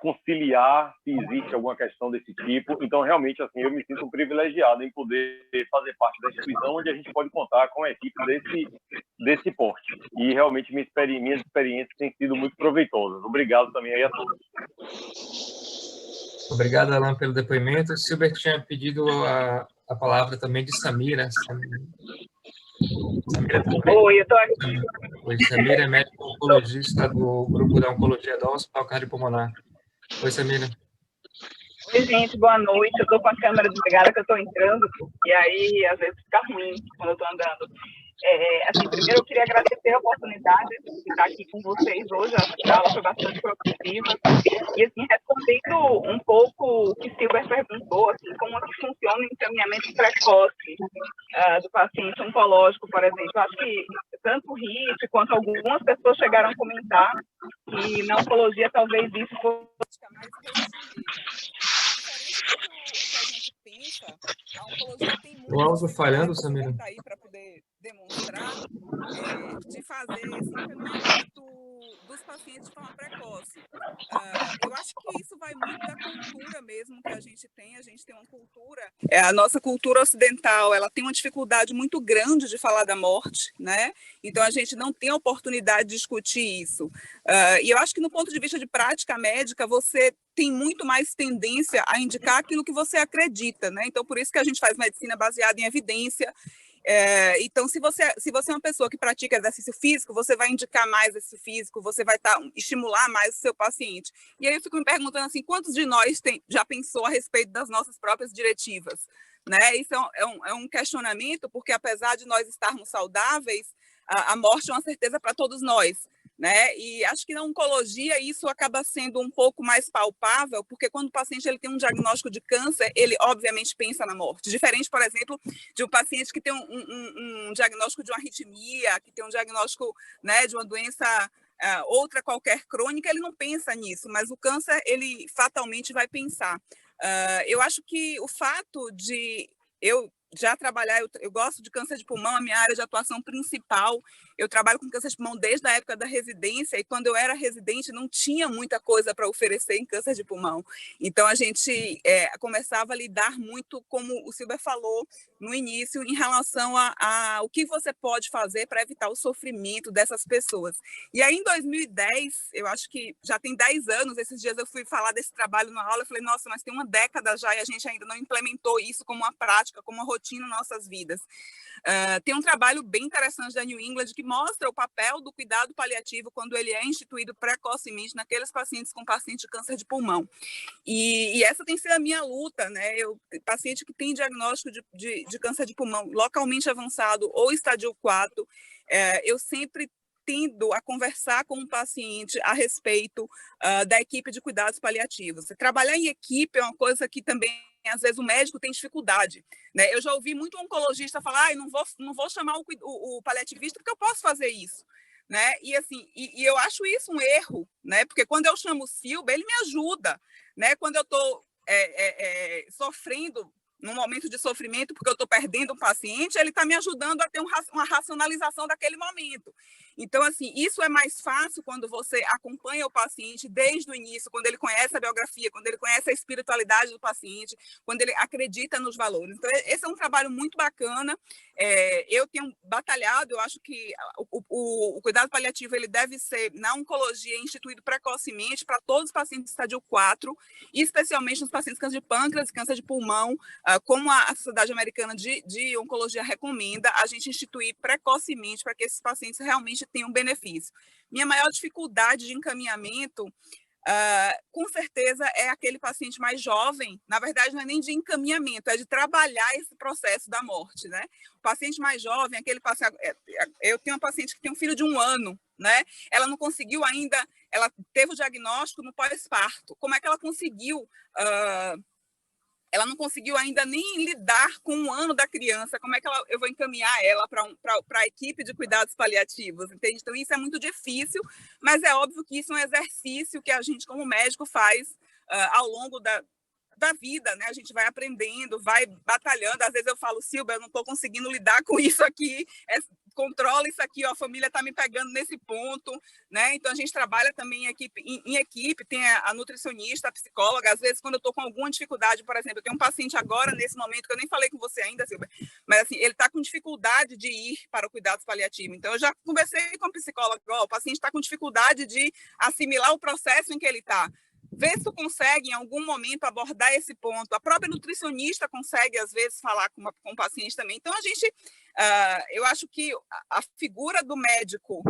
conciliar, se existe alguma questão desse tipo. Então, realmente, assim, eu me sinto privilegiado em poder fazer parte da instituição onde a gente pode contar com a equipe desse porte. E, realmente, minhas experiências têm sido muito proveitosas. Obrigado também aí a todos. Obrigado, Alan, pelo depoimento. Silber tinha pedido a palavra também de Samira. Samira, oi, eu estou aqui. Oi, Samira é médico oncologista do grupo da oncologia do Hospital Cardiopulmonar. Oi, Samira. Oi, gente, boa noite. Eu estou com a câmera desligada que eu estou entrando, e aí às vezes fica ruim quando eu estou andando. Assim, primeiro eu queria agradecer a oportunidade de estar aqui com vocês hoje. Acho que a aula foi bastante produtiva. E, assim, respondendo um pouco o que Silber perguntou, assim, como é que funciona o encaminhamento precoce do paciente oncológico, por exemplo. Acho que tanto o RIT quanto algumas pessoas chegaram a comentar que na oncologia talvez isso fosse mais a oncologia tem muito o áudio falhando, Samira. Tá aí para poder demonstrar de fazer esse encaminhamento dos pacientes de forma precoce. Eu acho que isso vai muito da cultura mesmo que a gente tem uma cultura, a nossa cultura ocidental, ela tem uma dificuldade muito grande de falar da morte, né? Então a gente não tem a oportunidade de discutir isso. E eu acho que no ponto de vista de prática médica, você tem muito mais tendência a indicar aquilo que você acredita, né? Então, por isso que a gente faz medicina baseada em evidência. Então, se você é uma pessoa que pratica exercício físico, você vai indicar mais exercício físico, você vai estimular mais o seu paciente. E aí eu fico me perguntando assim, quantos de nós já pensou a respeito das nossas próprias diretivas? Né? Isso é um questionamento, porque apesar de nós estarmos saudáveis, a morte é uma certeza para todos nós. Né? E acho que na oncologia isso acaba sendo um pouco mais palpável, porque quando o paciente ele tem um diagnóstico de câncer, ele obviamente pensa na morte. Diferente, por exemplo, de um paciente que tem um diagnóstico de uma arritmia, que tem um diagnóstico, né, de uma doença outra qualquer crônica, ele não pensa nisso, mas o câncer ele fatalmente vai pensar. Eu acho que o fato de eu já trabalhar, eu gosto de câncer de pulmão, a minha área de atuação principal. Eu trabalho com câncer de pulmão desde a época da residência, e quando eu era residente não tinha muita coisa para oferecer em câncer de pulmão. Então a gente começava a lidar muito, como o Silber falou no início, em relação a o que você pode fazer para evitar o sofrimento dessas pessoas. E aí em 2010, eu acho que já tem 10 anos, esses dias eu fui falar desse trabalho na aula, eu falei, nossa, mas tem uma década já e a gente ainda não implementou isso como uma prática, como uma rotina em nossas vidas. Tem um trabalho bem interessante da New England que mostra o papel do cuidado paliativo quando ele é instituído precocemente naqueles pacientes com paciente de câncer de pulmão. E essa tem sido a minha luta, né? Paciente que tem diagnóstico de câncer de pulmão localmente avançado ou estádio 4, eu sempre tendo a conversar com o paciente a respeito da equipe de cuidados paliativos. Trabalhar em equipe é uma coisa que também, às vezes, o médico tem dificuldade, né? Eu já ouvi muito oncologista falar, não vou chamar o paliativista porque eu posso fazer isso, né? E, assim, eu acho isso um erro, né? Porque quando eu chamo o Silber, ele me ajuda, né? Quando eu estou sofrendo, num momento de sofrimento, porque eu estou perdendo um paciente, ele está me ajudando a ter uma racionalização daquele momento. Então, assim, isso é mais fácil quando você acompanha o paciente desde o início, quando ele conhece a biografia, quando ele conhece a espiritualidade do paciente, quando ele acredita nos valores. Então, esse é um trabalho muito bacana. Eu tenho batalhado, eu acho que o cuidado paliativo ele deve ser, na oncologia, instituído precocemente para todos os pacientes de estádio 4, e especialmente nos pacientes de câncer de pâncreas, câncer de pulmão, como a Sociedade Americana de Oncologia recomenda, a gente instituir precocemente para que esses pacientes realmente tenham benefício. Minha maior dificuldade de encaminhamento, com certeza, é aquele paciente mais jovem. Na verdade, não é nem de encaminhamento, é de trabalhar esse processo da morte, né? O paciente mais jovem, aquele paciente... Eu tenho uma paciente que tem um filho de 1 ano, né? Ela não conseguiu ainda... Ela teve o diagnóstico no pós-parto. Como é que ela conseguiu... ela não conseguiu ainda nem lidar com 1 ano da criança, como é que eu vou encaminhar ela para a equipe de cuidados paliativos, entende? Então, isso é muito difícil, mas é óbvio que isso é um exercício que a gente, como médico, faz ao longo da vida, né? A gente vai aprendendo, vai batalhando. Às vezes eu falo, Silber, eu não estou conseguindo lidar com isso aqui, controla isso aqui, ó, a família está me pegando nesse ponto, né? Então, a gente trabalha também em equipe, tem a nutricionista, a psicóloga. Às vezes, quando eu estou com alguma dificuldade, por exemplo, eu tenho um paciente agora, nesse momento, que eu nem falei com você ainda, Silber, mas assim, ele está com dificuldade de ir para o cuidados paliativo. Então, eu já conversei com a psicóloga, ó, o paciente está com dificuldade de assimilar o processo em que ele está. Vê se tu consegue, em algum momento, abordar esse ponto. A própria nutricionista consegue, às vezes, falar com o paciente também. Então, a gente... eu acho que a figura do médico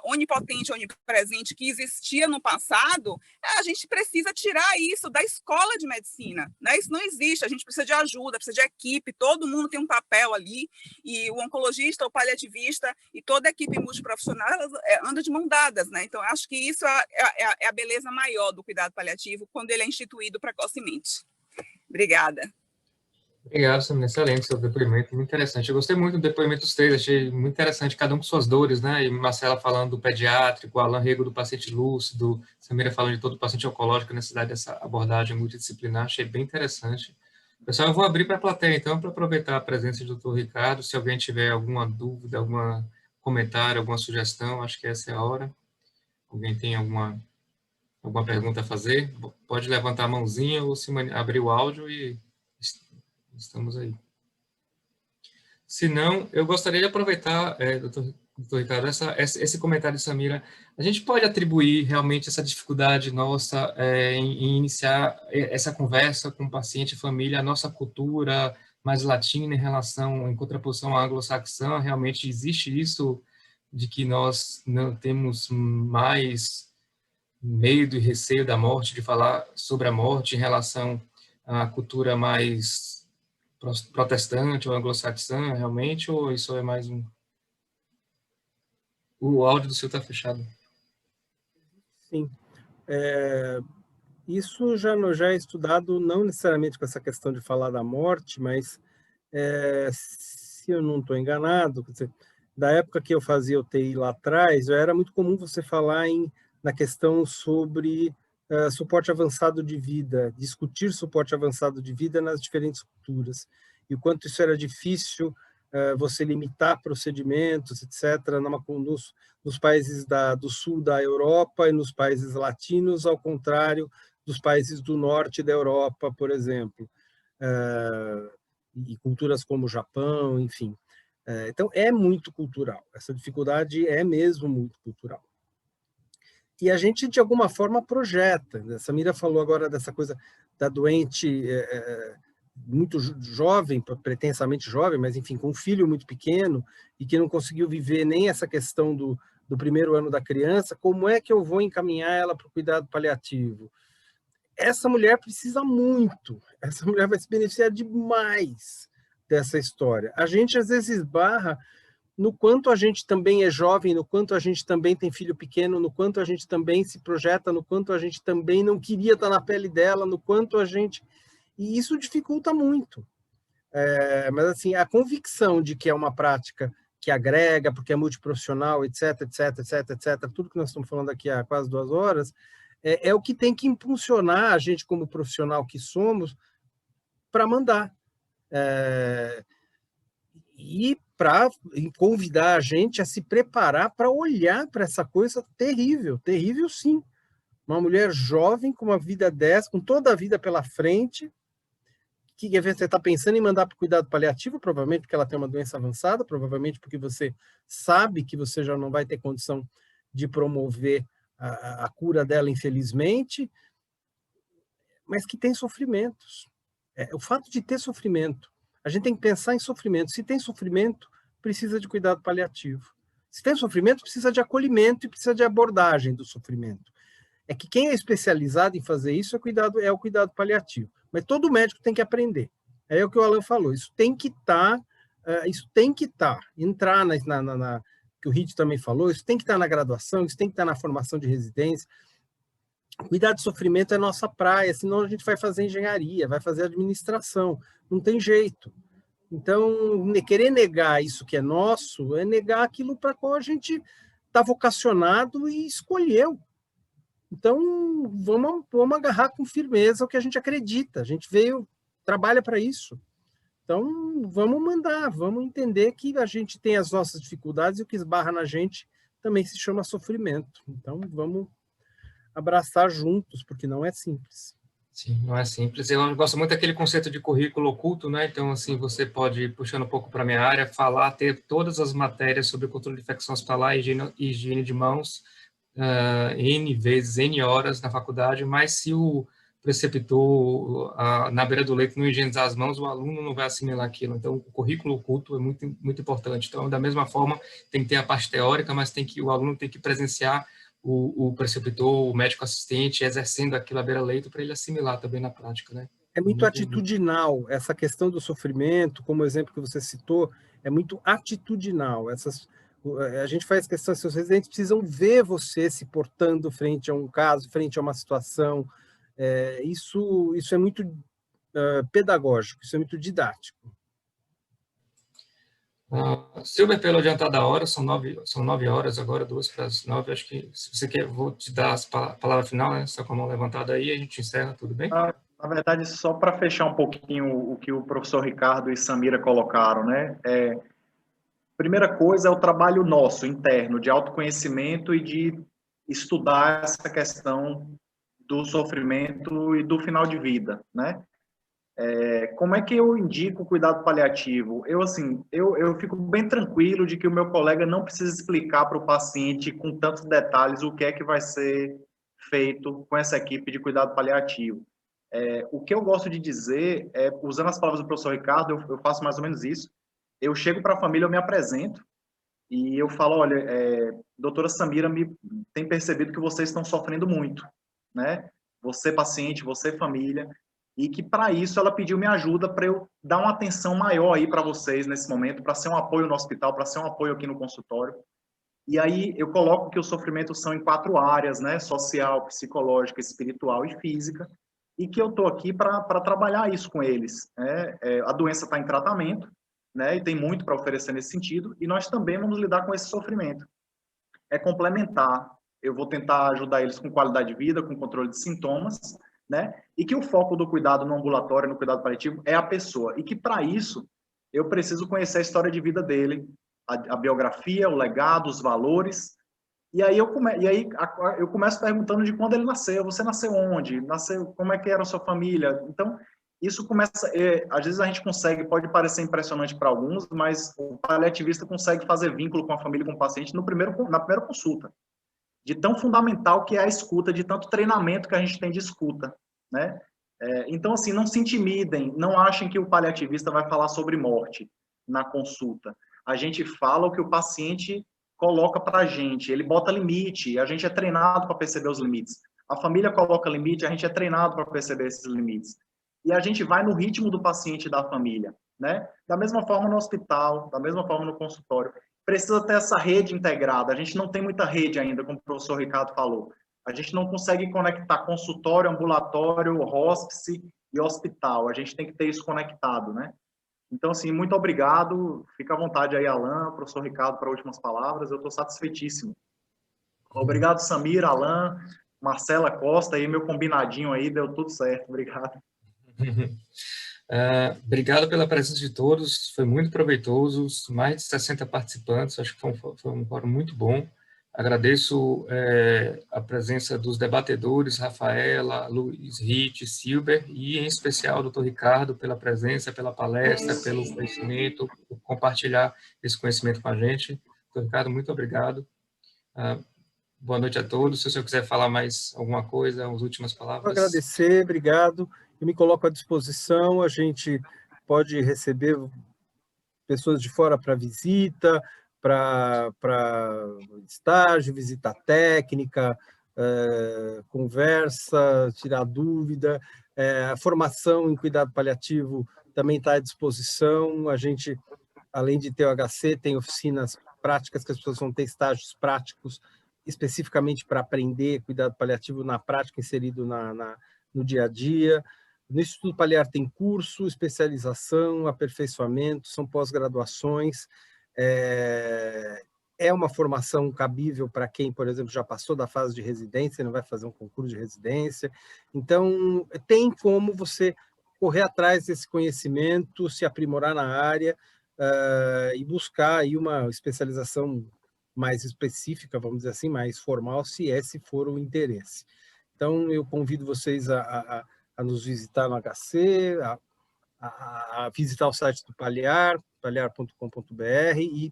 onipotente, onipresente, que existia no passado, a gente precisa tirar isso da escola de medicina, né? Isso não existe, a gente precisa de ajuda, precisa de equipe, todo mundo tem um papel ali, e o oncologista, o paliativista e toda a equipe multiprofissional anda de mão dadas, né? Então, acho que isso é a beleza maior do cuidado paliativo, quando ele é instituído precocemente. Obrigada. Obrigado, Samira. Excelente seu depoimento, muito interessante. Eu gostei muito do depoimento dos três, achei muito interessante, cada um com suas dores, né? E Marcela falando do pediátrico, Alan Rego do paciente lúcido, Samira falando de todo o paciente oncológico, a necessidade dessa abordagem multidisciplinar, achei bem interessante. Pessoal, eu vou abrir para a plateia, então, para aproveitar a presença do Dr. Ricardo, se alguém tiver alguma dúvida, algum comentário, alguma sugestão, acho que essa é a hora. Alguém tem alguma pergunta a fazer? Pode levantar a mãozinha ou abrir o áudio e... estamos aí. Se não, eu gostaria de aproveitar, doutor Ricardo, esse comentário de Samira. A gente pode atribuir realmente essa dificuldade nossa em iniciar essa conversa com o paciente e família, a nossa cultura mais latina em contraposição à anglo-saxã, realmente existe isso de que nós não temos mais medo e receio da morte, de falar sobre a morte em relação à cultura mais protestante ou anglo-saxã, realmente, ou isso é mais um... O áudio do seu está fechado. Sim. Isso já é estudado, não necessariamente com essa questão de falar da morte, mas, se eu não estou enganado, quer dizer, da época que eu fazia o TI lá atrás, era muito comum você falar na questão sobre suporte avançado de vida, discutir suporte avançado de vida nas diferentes culturas, e o quanto isso era difícil você limitar procedimentos, etc., nos países do sul da Europa e nos países latinos, ao contrário dos países do norte da Europa, por exemplo, e culturas como o Japão, enfim. Então, é muito cultural, essa dificuldade é mesmo muito cultural. E a gente, de alguma forma, projeta. A Samira falou agora dessa coisa da doente muito jovem, pretensamente jovem, mas enfim, com um filho muito pequeno e que não conseguiu viver nem essa questão do primeiro ano da criança, como é que eu vou encaminhar ela para o cuidado paliativo? Essa mulher precisa muito, essa mulher vai se beneficiar demais dessa história. A gente às vezes esbarra no quanto a gente também é jovem, no quanto a gente também tem filho pequeno, no quanto a gente também se projeta, no quanto a gente também não queria estar na pele dela, no quanto a gente... E isso dificulta muito. Mas, assim, a convicção de que é uma prática que agrega, porque é multiprofissional, etc., etc., etc., etc., tudo que nós estamos falando aqui há quase 2 horas, é o que tem que impulsionar a gente, como profissional que somos, para mandar. E para convidar a gente a se preparar para olhar para essa coisa terrível, terrível sim. Uma mulher jovem com uma vida dessa, com toda a vida pela frente, que você está pensando em mandar para o cuidado paliativo, provavelmente porque ela tem uma doença avançada, provavelmente porque você sabe que você já não vai ter condição de promover a cura dela, infelizmente, mas que tem sofrimentos. O fato de ter sofrimento, a gente tem que pensar em sofrimento. Se tem sofrimento, precisa de cuidado paliativo. Se tem sofrimento, precisa de acolhimento e precisa de abordagem do sofrimento. É que quem é especializado em fazer isso é o cuidado paliativo. Mas todo médico tem que aprender. É o que o Alan falou. Isso tem que estar, entrar que o Rit também falou, isso tem que estar na graduação, isso tem que estar na formação de residência. Cuidar de sofrimento é nossa praia, senão a gente vai fazer engenharia, vai fazer administração. Não tem jeito. Então, querer negar isso que é nosso é negar aquilo para qual a gente está vocacionado e escolheu. Então, vamos agarrar com firmeza o que a gente acredita. A gente trabalha para isso. Então, vamos mandar, vamos entender que a gente tem as nossas dificuldades e o que esbarra na gente também se chama sofrimento. Então, vamos abraçar juntos, porque não é simples. Sim, não é simples. Eu gosto muito daquele conceito de currículo oculto, né? Então, assim, você pode, puxando um pouco para a minha área, ter todas as matérias sobre controle de infecção hospitalar e higiene de mãos, N vezes, N horas na faculdade, mas se o preceptor na beira do leito não higienizar as mãos, o aluno não vai assimilar aquilo. Então, o currículo oculto é muito, muito importante. Então, da mesma forma, tem que ter a parte teórica, mas o aluno tem que presenciar o preceptor, o médico assistente, exercendo aquilo à beira-leito para ele assimilar também na prática, né? É muito atitudinal. Essa questão do sofrimento, como o exemplo que você citou, é muito atitudinal. A gente faz questão, seus residentes precisam ver você se portando frente a um caso, frente a uma situação. Isso é muito pedagógico, isso é muito didático. Silber, pelo adiantar da hora, são 9 horas agora, 8:55, acho que, se você quer, vou te dar a palavra final, né? Só com a mão levantada aí, a gente encerra, tudo bem? Na verdade, só para fechar um pouquinho o que o professor Ricardo e Samira colocaram, né? Primeira coisa é o trabalho nosso, interno, de autoconhecimento e de estudar essa questão do sofrimento e do final de vida, né? Como é que eu indico o cuidado paliativo? Eu fico bem tranquilo de que o meu colega não precisa explicar para o paciente com tantos detalhes o que é que vai ser feito com essa equipe de cuidado paliativo. O que eu gosto de dizer, usando as palavras do professor Ricardo, eu faço mais ou menos isso. Eu chego para a família, eu me apresento e eu falo, olha, doutora Samira tem percebido que vocês estão sofrendo muito, né? Você paciente, você família, e que para isso ela pediu minha ajuda para eu dar uma atenção maior aí para vocês nesse momento, para ser um apoio no hospital, para ser um apoio aqui no consultório. E aí eu coloco que os sofrimentos são em 4 áreas, né? Social, psicológica, espiritual e física, e que eu estou aqui para trabalhar isso com eles. A doença está em tratamento, né? E tem muito para oferecer nesse sentido, e nós também vamos lidar com esse sofrimento. É complementar. Eu vou tentar ajudar eles com qualidade de vida, com controle de sintomas, né? E que o foco do cuidado no ambulatório, no cuidado paliativo, é a pessoa. E que, para isso, eu preciso conhecer a história de vida dele, a biografia, o legado, os valores. E aí eu começo perguntando de quando ele nasceu. Você nasceu onde? Como é que era a sua família? Então, isso começa... às vezes a gente pode parecer impressionante para alguns, mas o paliativista consegue fazer vínculo com a família, com o paciente na primeira consulta. De tão fundamental que é a escuta, de tanto treinamento que a gente tem de escuta, né? Então, assim, não se intimidem, não achem que o paliativista vai falar sobre morte na consulta. A gente fala o que o paciente coloca para a gente, ele bota limite, a gente é treinado para perceber os limites. A família coloca limite, a gente é treinado para perceber esses limites. E a gente vai no ritmo do paciente e da família, né? Da mesma forma no hospital, da mesma forma no consultório. Precisa ter essa rede integrada. A gente não tem muita rede ainda, como o professor Ricardo falou. A gente não consegue conectar consultório, ambulatório, hospice e hospital. A gente tem que ter isso conectado, né? Então, assim, muito obrigado. Fica à vontade aí, Alan, professor Ricardo, para últimas palavras. Eu estou satisfeitíssimo. Obrigado, Samir, Alan, Marcela Costa, aí meu combinadinho aí, deu tudo certo. Obrigado. Obrigado pela presença de todos, foi muito proveitoso, mais de 60 participantes, acho que foi um fórum muito bom. Agradeço a presença dos debatedores, Rafaela, Luiz Ritt, Silber, e em especial o Dr. Ricardo, pela presença, pela palestra, pelo conhecimento, por compartilhar esse conhecimento com a gente. Dr. Ricardo, muito obrigado. Boa noite a todos. Se o senhor quiser falar mais alguma coisa, as últimas palavras. Vou agradecer, obrigado. Eu me coloco à disposição, a gente pode receber pessoas de fora para visita, para estágio, visita técnica, conversa, tirar dúvida. A formação em cuidado paliativo também está à disposição. A gente, além de ter o HC, tem oficinas práticas que as pessoas vão ter estágios práticos especificamente para aprender cuidado paliativo na prática, inserido no dia a dia. No Instituto Paliar tem curso, especialização, aperfeiçoamento, são pós-graduações. É uma formação cabível para quem, por exemplo, já passou da fase de residência, não vai fazer um concurso de residência. Então, tem como você correr atrás desse conhecimento, se aprimorar na área e buscar aí uma especialização mais específica, vamos dizer assim, mais formal, se esse for o interesse. Então, eu convido vocês a nos visitar no HC, a visitar o site do Paliar, paliar.com.br, e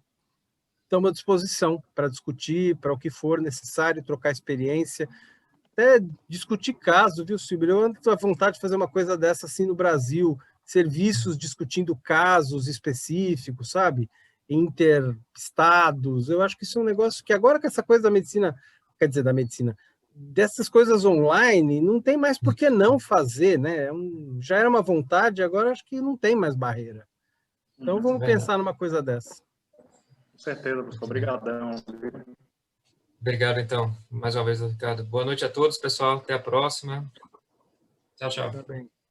estamos à disposição para discutir, para o que for necessário, trocar experiência, até discutir casos, viu, Silvio? Eu ando com a vontade de fazer uma coisa dessa assim no Brasil, serviços discutindo casos específicos, sabe? Interestados. Eu acho que isso é um negócio que agora com essa coisa da medicina, quer dizer, da medicina, dessas coisas online, não tem mais por que não fazer, né? Já era uma vontade, agora acho que não tem mais barreira. Então vamos pensar numa coisa dessa. Com certeza, professor. Obrigadão. Obrigado, então, mais uma vez, Ricardo. Boa noite a todos, pessoal. Até a próxima. Tchau, tchau. Tá bem.